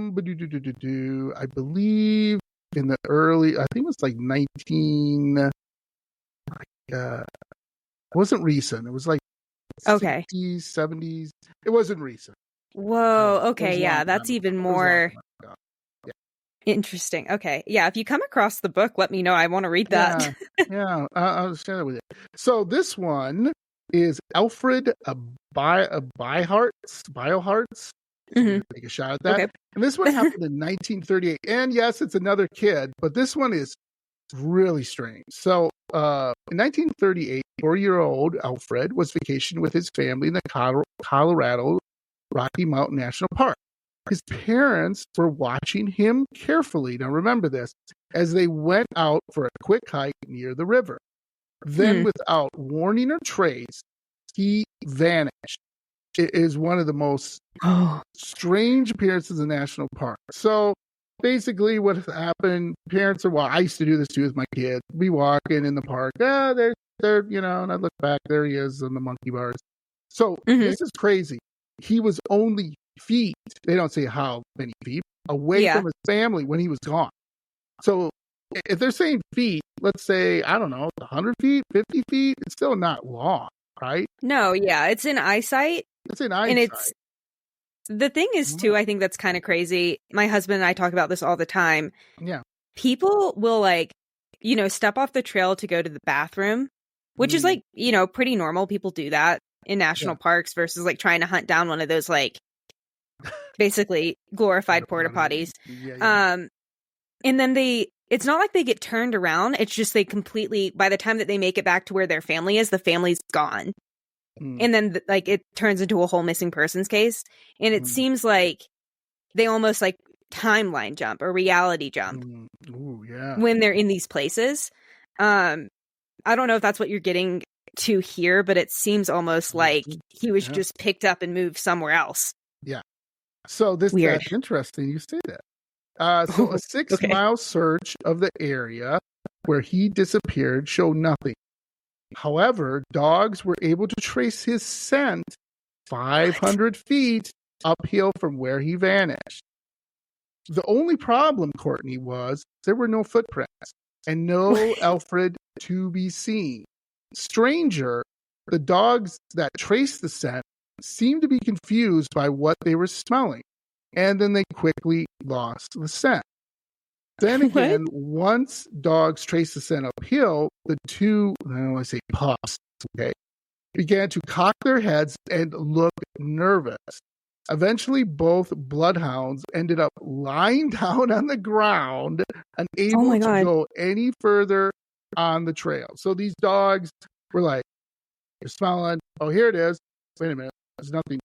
believe in the early. I think it was like 19. It wasn't recent. It was like 60s, 70s. It wasn't recent. Whoa. Okay. Yeah, that's even more interesting. Okay. Yeah. If you come across the book, let me know. I want to read that. Yeah. I'll share it with you. So this one is Alfred Biohart's So we're going to take a shot at that. Okay. And this one happened in 1938. And yes, it's another kid, but this one is really strange. So in 1938, 4-year-old Alfred was vacationing with his family in the Colorado Rocky Mountain National Park. His parents were watching him carefully. Now remember this, as they went out for a quick hike near the river. Then without warning or trace, he vanished. It is one of the most strange appearances in the national park. So basically what happened, parents are, I used to do this too with my kids. Be walking in the park. They're, and I look back, there he is on the monkey bars. So this is crazy. He was only feet, they don't say how many feet, away from his family when he was gone. So if they're saying feet, let's say, I don't know, 100 feet, 50 feet, it's still not long, right? No, it's in eyesight. It's in eyesight. And it's, the thing is too, I think that's kind of crazy. My husband and I talk about this all the time. Yeah. People will step off the trail to go to the bathroom, which is pretty normal. People do that in national parks versus trying to hunt down one of those basically glorified porta potties. And then it's not like they get turned around. It's just they completely, by the time that they make it back to where their family is, the family's gone. And then it turns into a whole missing persons case. And it seems like they almost timeline jump or reality jump when they're in these places. I don't know if that's what you're getting to here, but it seems almost like he was just picked up and moved somewhere else. Yeah. So that's interesting you say that. So a 6-mile search of the area where he disappeared showed nothing. However, dogs were able to trace his scent 500 feet uphill from where he vanished. The only problem, Courtney, was there were no footprints and no Alfred to be seen. Stranger, the dogs that traced the scent seemed to be confused by what they were smelling, and then they quickly lost the scent. Then again, once dogs traced the scent uphill, the two, I say pups, began to cock their heads and look nervous. Eventually, both bloodhounds ended up lying down on the ground, unable to go any further on the trail. So these dogs were they're smelling. Oh, here it is. Wait a minute. There's nothing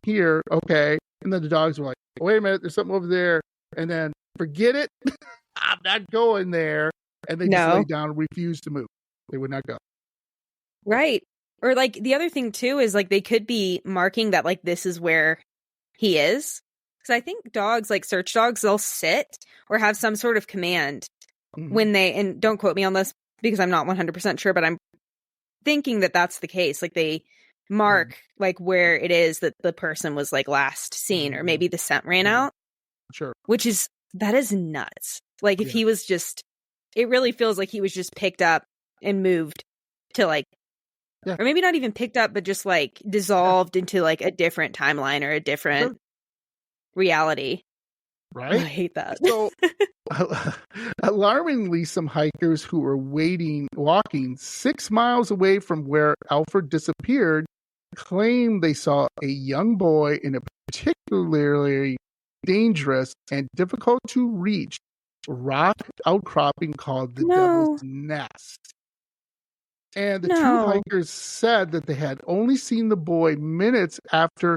here. Okay. And then the dogs were wait a minute. There's something over there. And then forget it. I'm not going there. And they just lay down and refused to move. They would not go. Right. Or the other thing too is they could be marking that this is where he is. Because I think dogs, search dogs, they'll sit or have some sort of command when they, and don't quote me on this because I'm not 100% sure, but I'm thinking that that's the case. They mark where it is that the person was last seen, or maybe the scent ran out. Sure. That is nuts. If he was just, it really feels like he was just picked up and moved to or maybe not even picked up, but just dissolved into a different timeline or a different reality. Right? I hate that. So, alarmingly, some hikers who were walking 6 miles away from where Alfred disappeared, claimed they saw a young boy in a particularly dangerous and difficult to reach rock outcropping called the Devil's Nest. And the two hikers said that they had only seen the boy minutes after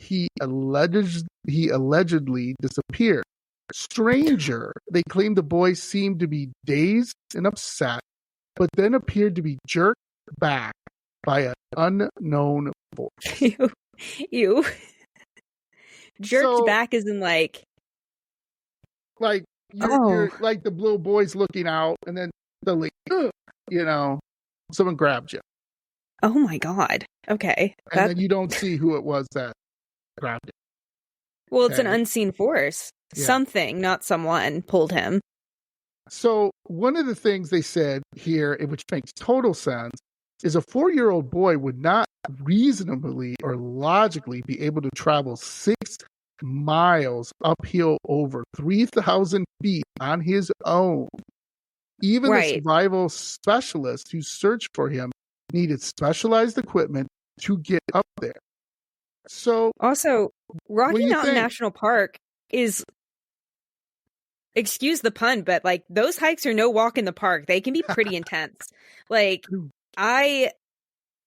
he allegedly disappeared. Stranger, they claimed the boy seemed to be dazed and upset, but then appeared to be jerked back by an unknown force. Ew. Jerked back as in you're the little boy's looking out, and then suddenly, someone grabbed you. Oh my God. Okay. And then you don't see who it was that grabbed it. Well, it's an unseen force. Yeah. Something, not someone, pulled him. So one of the things they said here, which makes total sense, is a 4-year-old boy would not reasonably or logically be able to travel 6 miles uphill over 3,000 feet on his own. Even the survival specialists who searched for him needed specialized equipment to get up there. So Also, what Rocky do you Mountain think? National Park is, excuse the pun, but like those hikes are no walk in the park. They can be pretty intense. Like, I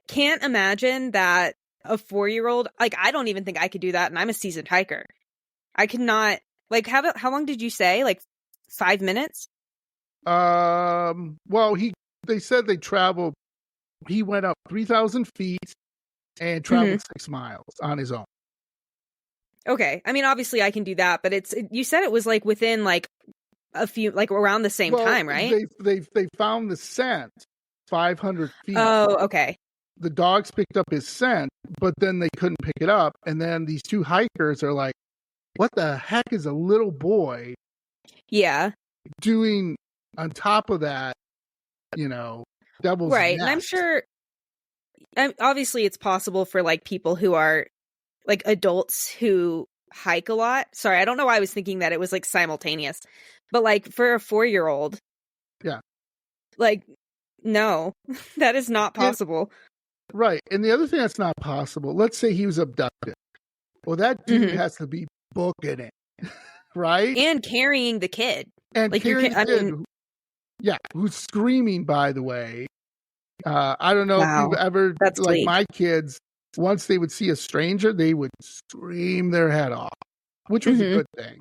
can't imagine that a 4-year-old, like, I don't even think I could do that, and I'm a seasoned hiker. I could not, like, how long did you say? Like 5 minutes? Well, they said they traveled. He went up 3,000 feet and Mm-hmm. traveled 6 miles on his own. Okay. I mean, obviously I can do that, but you said it was like within like a few, like around the same Well, time, right? they found the scent 500 feet. Oh, okay. The dogs picked up his scent, but then they couldn't pick it up. And then these 2 hikers are like, what the heck is a little boy Yeah. doing on top of that, devil's Right. And I'm nest? sure, obviously it's possible for like people who are like adults who hike a lot. Sorry, I don't know why I was thinking that it was like simultaneous. But like for a 4-year-old, Yeah. like, no, that is not possible. Right. And the other thing that's not possible, let's say he was abducted. Well, that dude Mhm. has to be booking it, right? And carrying the kid. And Like carrying I the kid, mean, who's screaming, by the way. I don't know if you've wow. ever, That's like sweet. my kids, once they would see a stranger, they would scream their head off, which was a Mhm. good thing.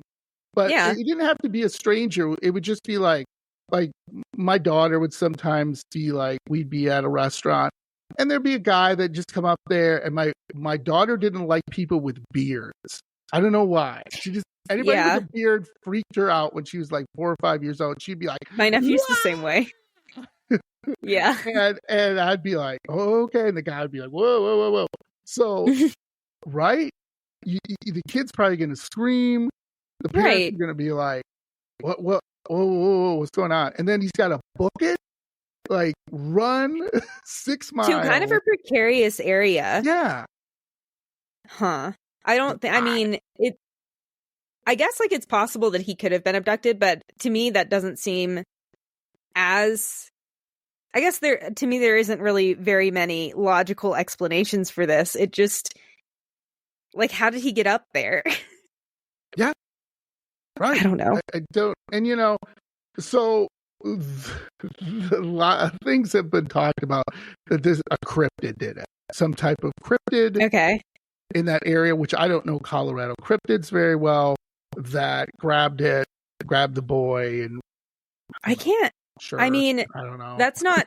But Yeah. it didn't have to be a stranger. It would just be like my daughter would sometimes be like, we'd be at a restaurant and there'd be a guy that just come up there, and my daughter didn't like people with beards. I don't know why. Anybody with Yeah. a beard freaked her out when she was like 4 or 5 years old. She'd be like, My nephew's the "Wah!" same way. Yeah. and I'd be like, oh, okay. And the guy would be like, whoa, whoa, whoa, whoa. So, right? The kid's probably going to scream. The parents Right. are going to be like, what, whoa, whoa, what's going on? And then he's got to book it, like run 6 miles. To kind of a precarious area. Yeah. Huh. I don't think, I mean, I guess like it's possible that he could have been abducted, but to me that doesn't seem as, I guess to me there isn't really very many logical explanations for this. It just, like, how did he get up there? Yeah. Right. I don't know. I don't, and so a lot of things have been talked about that a cryptid did it. Some type of cryptid Okay. in that area, which I don't know Colorado cryptids very well, that grabbed the boy, and I can't. sure, I mean, I don't know. that's not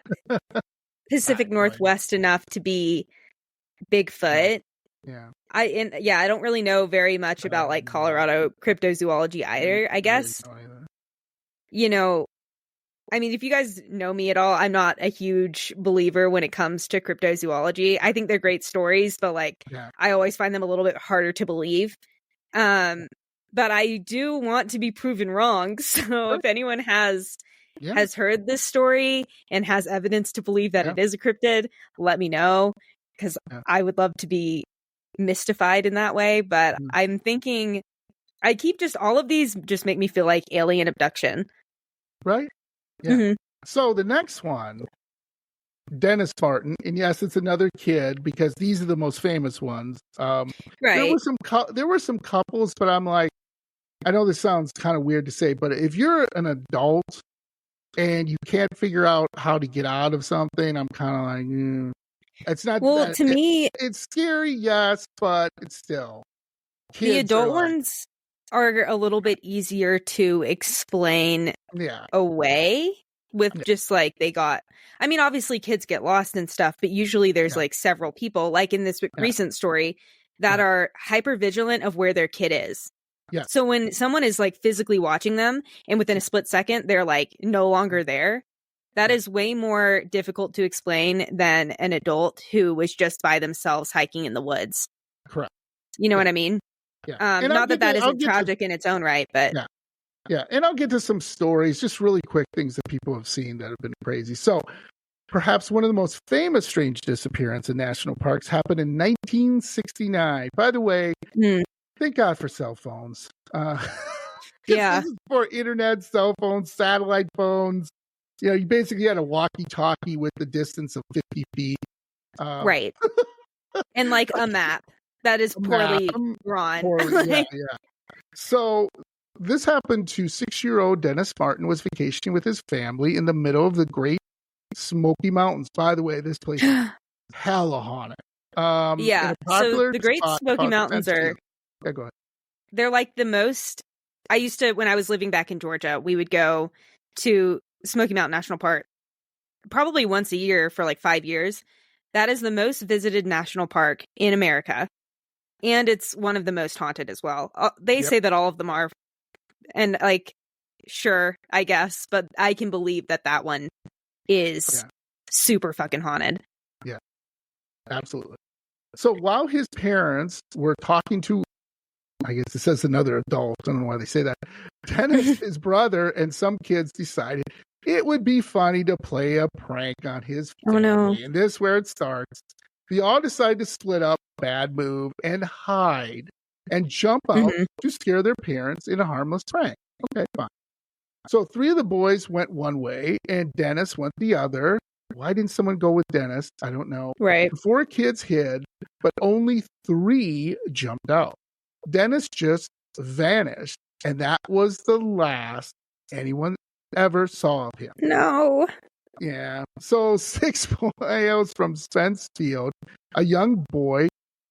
Pacific Northwest enough to be Bigfoot. Yeah. I don't really know very much about like Colorado cryptozoology either. I guess, I mean, if you guys know me at all, I'm not a huge believer when it comes to cryptozoology. I think they're great stories, but like, I always find them a little bit harder to believe. But I do want to be proven wrong. So if anyone has heard this story and has evidence to believe that it is a cryptid, let me know, because I would love to be mystified in that way. But I'm thinking, all of these just make me feel like alien abduction. Right? Yeah. Mm-hmm. So the next one, Dennis Martin, and yes, it's another kid because these are the most famous ones. Right. There were some couples, but I'm like, I know this sounds kind of weird to say, but if you're an adult and you can't figure out how to get out of something, I'm kind of like, it's not. Well, to me, it's scary, yes, but it's still. The adult ones are a little bit easier to explain away with just like I mean, obviously kids get lost and stuff, but usually there's like several people, like in this recent story, that are hyper vigilant of where their kid is. Yeah. So when someone is like physically watching them and within a split second, they're like no longer there. That is way more difficult to explain than an adult who was just by themselves hiking in the woods. Correct. You know what I mean? Yeah. Not that isn't tragic in its own right, but yeah. And I'll get to some stories, just really quick things that people have seen that have been crazy. So perhaps one of the most famous strange disappearances in national parks happened in 1969. By the way, thank God for cell phones. This is for internet, cell phones, satellite phones. You basically had a walkie-talkie with the distance of 50 feet. Right. And like a map. That is poorly drawn. Yeah. So this happened to 6-year-old Dennis Martin was vacationing with his family in the middle of the Great Smoky Mountains. By the way, this place is hella haunted. Yeah. So the Great Smoky Mountains are. Yeah, go ahead. They're like the most. I used to, when I was living back in Georgia, we would go to Smoky Mountain National Park probably once a year for like 5 years. That is the most visited national park in America. And it's one of the most haunted as well. They say that all of them are. And like, sure, I guess. But I can believe that one is super fucking haunted. Yeah, absolutely. So while his parents were talking to, I guess it says another adult, I don't know why they say that, Dennis, his brother, and some kids decided it would be funny to play a prank on his family. Oh, no. And this is where it starts. They all decide to split up, bad move, and hide and jump out to scare their parents in a harmless prank. Okay, fine. So 3 of the boys went one way and Dennis went the other. Why didn't someone go with Dennis? I don't know. Right. The 4 kids hid, but only 3 jumped out. Dennis just vanished, and that was the last anyone ever saw of him. No. Yeah. So 6 miles from Spencefield, a young boy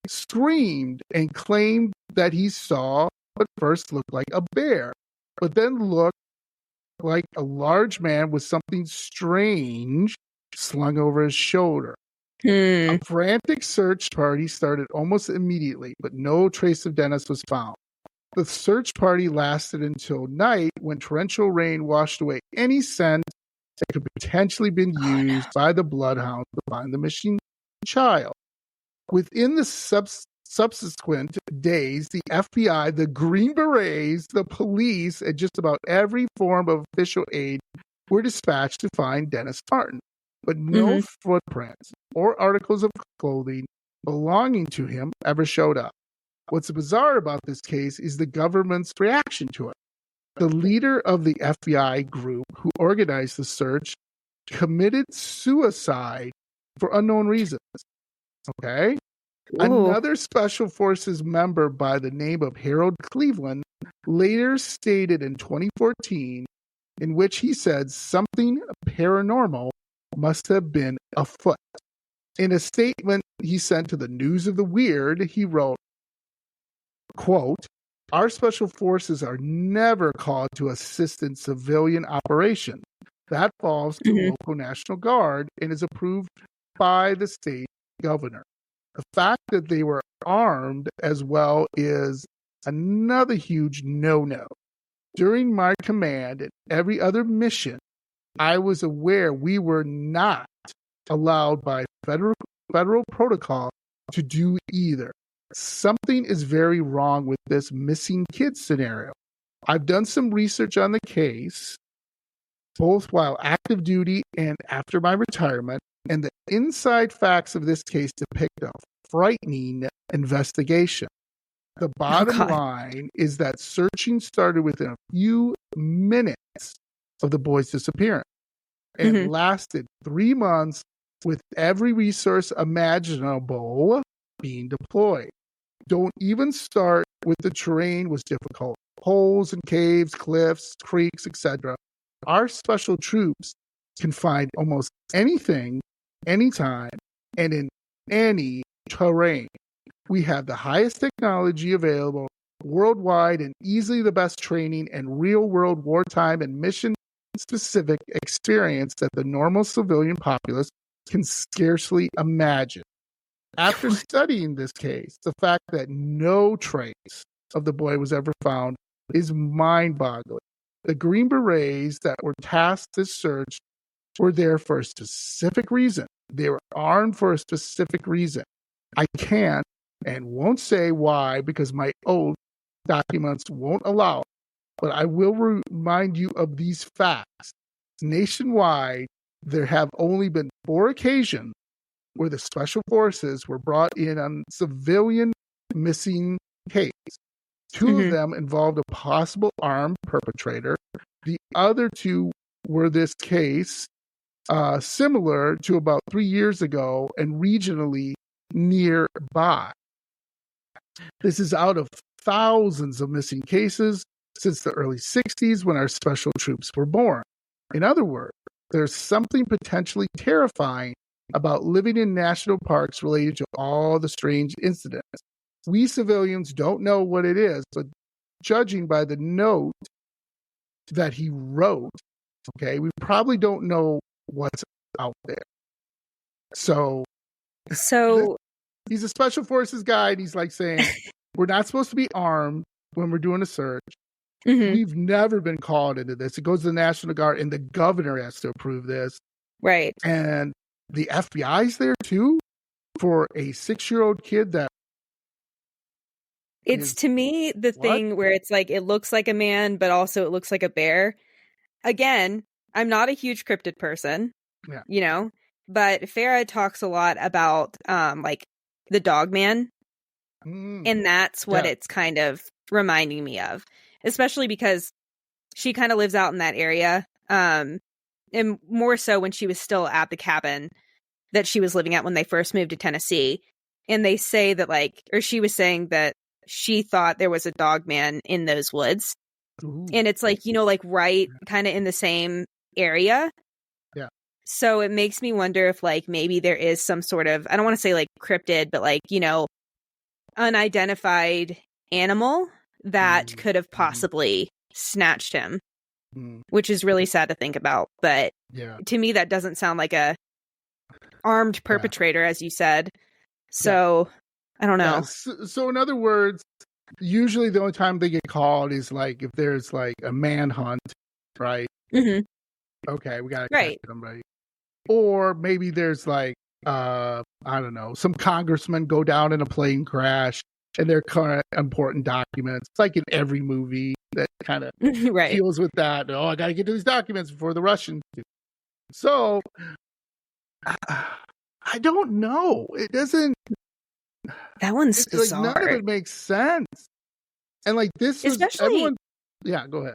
screamed and claimed that he saw what first looked like a bear, but then looked like a large man with something strange slung over his shoulder. A frantic search party started almost immediately, but no trace of Dennis was found. The search party lasted until night when torrential rain washed away any scent that could potentially been used by the bloodhounds to find the missing child. Within the subsequent days, the FBI, the Green Berets, the police, and just about every form of official aid were dispatched to find Dennis Martin. But no footprints or articles of clothing belonging to him ever showed up. What's bizarre about this case is the government's reaction to it. The leader of the FBI group who organized the search committed suicide for unknown reasons. Okay? Ooh. Another Special Forces member by the name of Harold Cleveland later stated in 2014, in which he said something paranormal must have been afoot. In a statement he sent to the News of the Weird, he wrote, quote, "Our special forces are never called to assist in civilian operations. That falls to local National Guard and is approved by the state governor. The fact that they were armed as well is another huge no-no. During my command and every other mission, I was aware we were not allowed by federal protocol to do either. Something is very wrong with this missing kid scenario. I've done some research on the case, both while active duty and after my retirement, and the inside facts of this case depict a frightening investigation. The bottom line is that searching started within a few minutes of the boy's disappearance and lasted 3 months with every resource imaginable being deployed. Don't even start with the terrain was difficult. Holes and caves, cliffs, creeks, etc. Our special troops can find almost anything, anytime, and in any terrain. We have the highest technology available worldwide and easily the best training and real-world wartime and mission-specific experience that the normal civilian populace can scarcely imagine. After studying this case, the fact that no trace of the boy was ever found is mind-boggling. The Green Berets that were tasked this search were there for a specific reason. They were armed for a specific reason. I can't and won't say why because my oath documents won't allow it, but I will remind you of these facts. Nationwide, there have only been 4 occasions where the special forces were brought in on civilian missing case. 2 of them involved a possible armed perpetrator. The other 2 were this case, similar to about 3 years ago and regionally nearby. This is out of thousands of missing cases since the early 60s when our special troops were born. In other words, there's something potentially terrifying about living in national parks related to all the strange incidents. We civilians don't know what it is, but judging by the note that he wrote, okay, we probably don't know what's out there. So he's a special forces guy, and he's like saying, we're not supposed to be armed when we're doing a search. Mm-hmm. We've never been called into this. It goes to the National Guard, and the governor has to approve this. Right. And the FBI's there too for a 6-year-old kid that it's to me the thing where it's like it looks like a man, but also it looks like a bear. Again, I'm not a huge cryptid person, you know, but Farah talks a lot about like the dog man. And that's what it's kind of reminding me of, especially because she kind of lives out in that area. And more so when she was still at the cabin that she was living at when they first moved to Tennessee. And they say that she was saying that she thought there was a dog man in those woods. Ooh. And it's like, right kind of in the same area. Yeah. So it makes me wonder if maybe there is some sort of, I don't want to say cryptid, but unidentified animal that could have possibly snatched him, which is really sad to think about. But to me, that doesn't sound like a armed perpetrator, as you said. So I don't know. So in other words, usually the only time they get called is if there's a manhunt, right? Mm-hmm. Okay, we got to catch somebody. Or maybe there's I don't know, some congressmen go down in a plane crash and they're kind of important documents. It's like in every movie that kind of deals with that. Oh, I got to get to these documents before the Russians do. So I don't know. It doesn't. That one's bizarre. None of it makes sense. And this was everyone. Yeah, go ahead.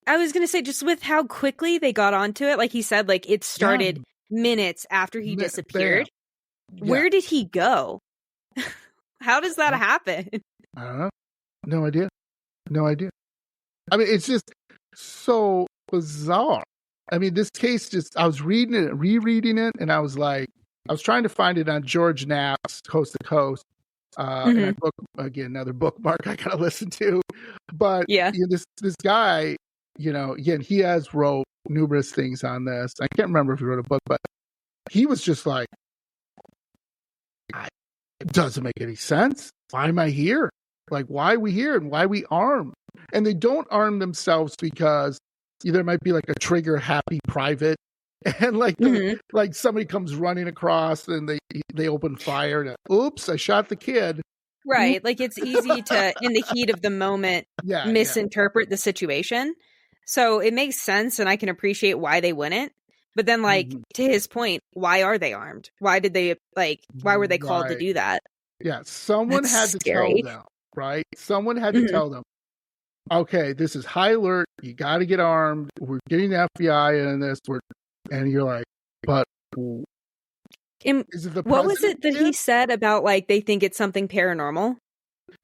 I was gonna say, just with how quickly they got onto it, like he said, it started minutes after he disappeared. Yeah. Where did he go? How does that happen? I don't know. No idea. I mean, it's just so bizarre. I mean, this case I was reading it, rereading it, and I was trying to find it on George Knapp's Coast to Coast. And I another bookmark I gotta listen to. But this guy, again, he has wrote numerous things on this. I can't remember if he wrote a book, but he was just it doesn't make any sense. Why am I here? Why are we here and why are we armed? And they don't arm themselves because there might be a trigger happy private, and somebody comes running across and they open fire and oops, I shot the kid. Right. It's easy to, in the heat of the moment, misinterpret the situation. So it makes sense, and I can appreciate why they wouldn't. But then, to his point, why are they armed? Why did they, why were they called to do that? Yeah, someone had to tell them, right? Someone had to tell them, okay, this is high alert. You got to get armed. We're getting the FBI in this. And you're but is it the what was it that he said about they think it's something paranormal?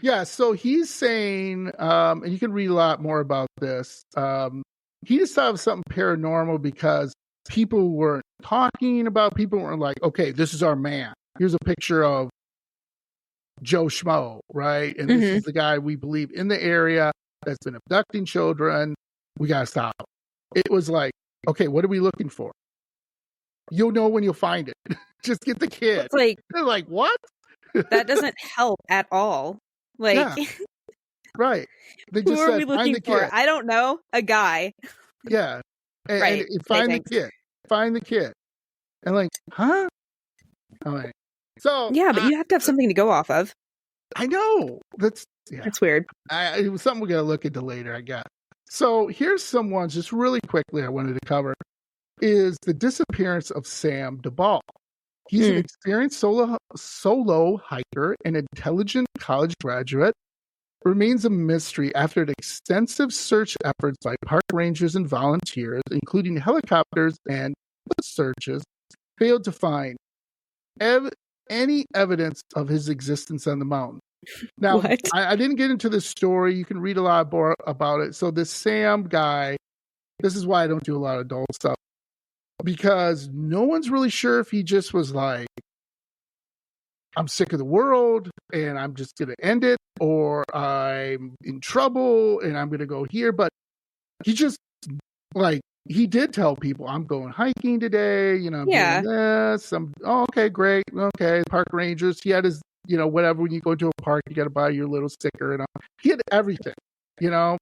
Yeah, so he's saying, and you can read a lot more about this. He just thought it was something paranormal because people weren't talking about, people weren't okay, this is our man. Here's a picture of Joe Schmo, right? And this is the guy we believe in the area that's been abducting children. We got to stop him. It was okay, what are we looking for? You'll know when you'll find it. Just get the kid. It's they're what? That doesn't help at all. Right. They just who are we looking for? I don't know. A guy. Yeah. And find the kid. Find the kid. And huh? All right. So yeah, but you have to have something to go off of. I know. That's weird. It was something we're gonna look into later, I guess. So here's some ones just really quickly I wanted to cover. Is the disappearance of Sam DeBall. He's an experienced solo hiker and intelligent college graduate. Remains a mystery after an extensive search efforts by park rangers and volunteers, including helicopters and foot searches, failed to find any evidence of his existence on the mountain. Now, What? I didn't get into this story. You can read a lot more about it. So this Sam guy, this is why I don't do a lot of adult stuff, because no one's really sure if he just was like, I'm sick of the world and I'm just going to end it, or I'm in trouble and I'm going to go here. But he just, like, he did tell people, I'm going hiking today, you know, I'm doing this. Okay, great. Okay, park rangers. He had his, you know, whatever, when you go to a park, you got to buy your little sticker and all. He had everything, you know.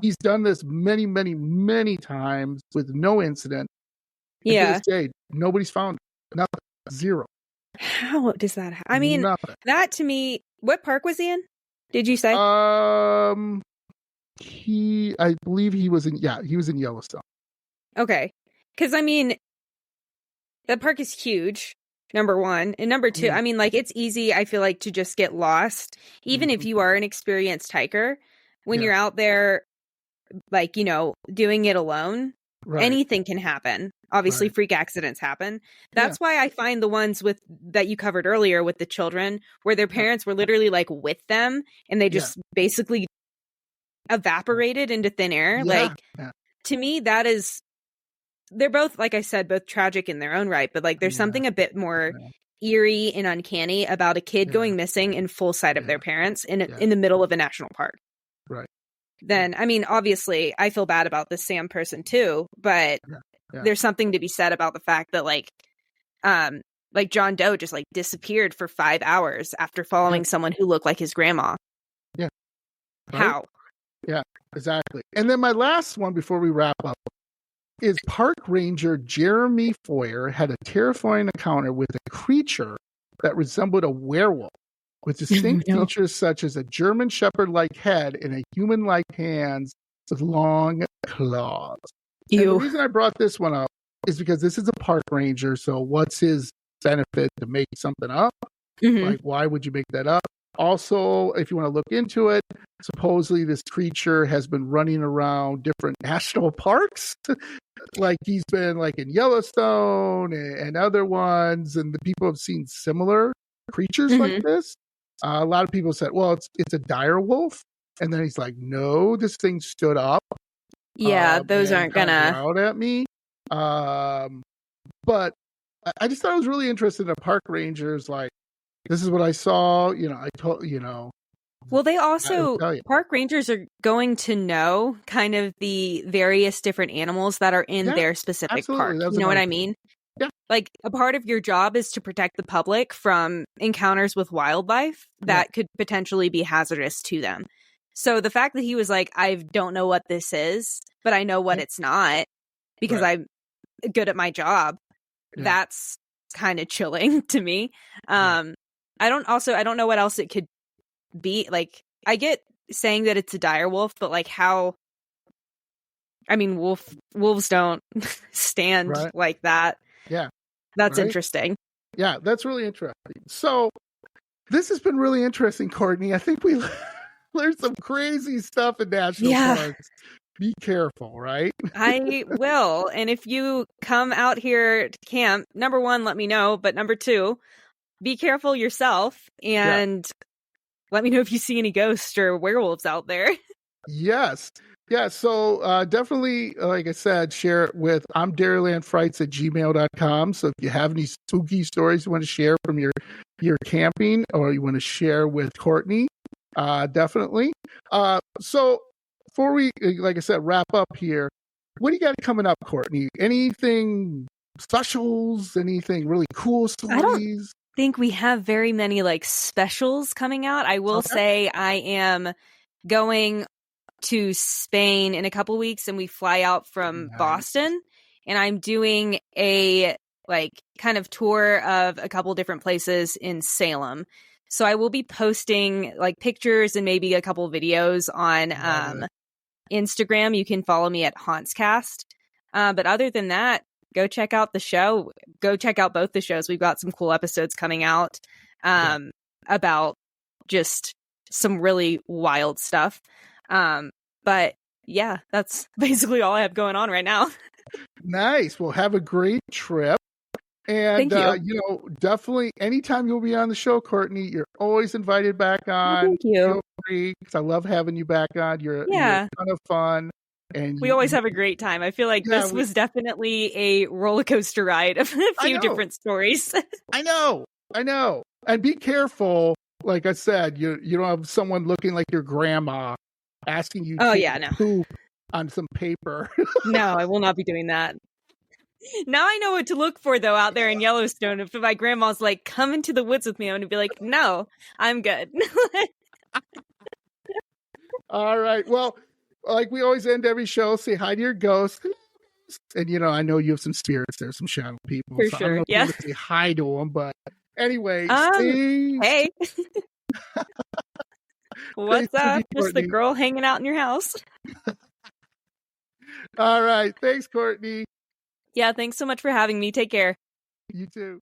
He's done this many, many, many times with no incident. And to this day, nobody's found it. Nothing. Zero. How does that happen? I mean, nothing. That to me, what park was he in? Did you say? I believe he was in Yellowstone. Okay. Because, I mean, that park is huge, number one. And number two, I mean, like, it's easy, I feel like, to just get lost. Even if you are an experienced hiker, when you're out there, like, you know, doing it alone, anything can happen. Obviously, freak accidents happen. That's why I find the ones that you covered earlier with the children, where their parents were literally, like, with them, and they just basically evaporated into thin air. To me, that is... They're both, like I said, both tragic in their own right, but, like, there's something a bit more eerie and uncanny about a kid going missing in full sight of their parents in the middle of a national park. Right. Then, I mean, obviously, I feel bad about this Sam person too, but there's something to be said about the fact that, like John Doe just, like, disappeared for 5 hours after following someone who looked like his grandma. Yeah. Right? How? Yeah, exactly. And then my last one before we wrap up is Park Ranger Jeremy Foyer had a terrifying encounter with a creature that resembled a werewolf, with distinct features such as a German Shepherd-like head and a human-like hands with long claws. And the reason I brought this one up is because this is a park ranger, so what's his benefit to make something up? Like, why would you make that up? Also, if you want to look into it, supposedly this creature has been running around different national parks. Like, he's been, like, in Yellowstone and other ones, and the people have seen similar creatures like this. A lot of people said, well, it's a dire wolf. And then he's like, no, this thing stood up. Yeah, those aren't gonna out at me. But I just thought it was really interesting that park rangers, like, this is what I saw. You know, I told, you know. Well, they also, park rangers are going to know kind of the various different animals that are in their specific park. You know what I mean? Yeah. Like, a part of your job is to protect the public from encounters with wildlife that could potentially be hazardous to them. So the fact that he was like, I don't know what this is, but I know what it's not because I'm good at my job. That's kind of chilling to me. I don't know what else it could be. Like, I get saying that it's a dire wolf, but, like, how... I mean, wolves don't stand like that. Yeah. That's interesting. Yeah, that's really interesting. So, this has been really interesting, Courtney. I think we learned some crazy stuff in national parks. Be careful, right? I will. And if you come out here to camp, number one, let me know. But number two, be careful yourself. And let me know if you see any ghosts or werewolves out there. Yes. Yeah, so definitely, like I said, share it with imdairylandfrights@gmail.com. So if you have any spooky stories you want to share from your camping, or you want to share with Courtney, definitely. So before we, like I said, wrap up here, what do you got coming up, Courtney? Anything specials? Anything really cool stories? I don't think we have very many, like, specials coming out. I will say I am going to Spain in a couple weeks, and we fly out from Boston, and I'm doing a, like, kind of tour of a couple different places in Salem. So I will be posting, like, pictures and maybe a couple videos on Instagram. You can follow me at Hauntscast. But other than that, go check out the show. Go check out both the shows. We've got some cool episodes coming out about just some really wild stuff. But yeah, that's basically all I have going on right now. Nice. Well, have a great trip. And, Thank you. Definitely anytime you'll be on the show, Courtney, you're always invited back on. Thank you. Feel free, because I love having you back on. You're a ton of fun. And we always have a great time. I feel like this was definitely a roller coaster ride of a few different stories. I know. And be careful. Like I said, you don't have someone looking like your grandma asking you to poop on some paper. No, I will not be doing that. Now I know what to look for, though, out there in Yellowstone. If my grandma's like, come into the woods with me, I'm going to be like, no, I'm good. All right. Well, like we always end every show, say hi to your ghost. And, I know you have some spirits there, some shadow people. For so sure. I don't know if you want to say hi to them, but anyway. Hey. What's up? Just the girl hanging out in your house. All right. Thanks, Courtney. Yeah, thanks so much for having me. Take care. You too.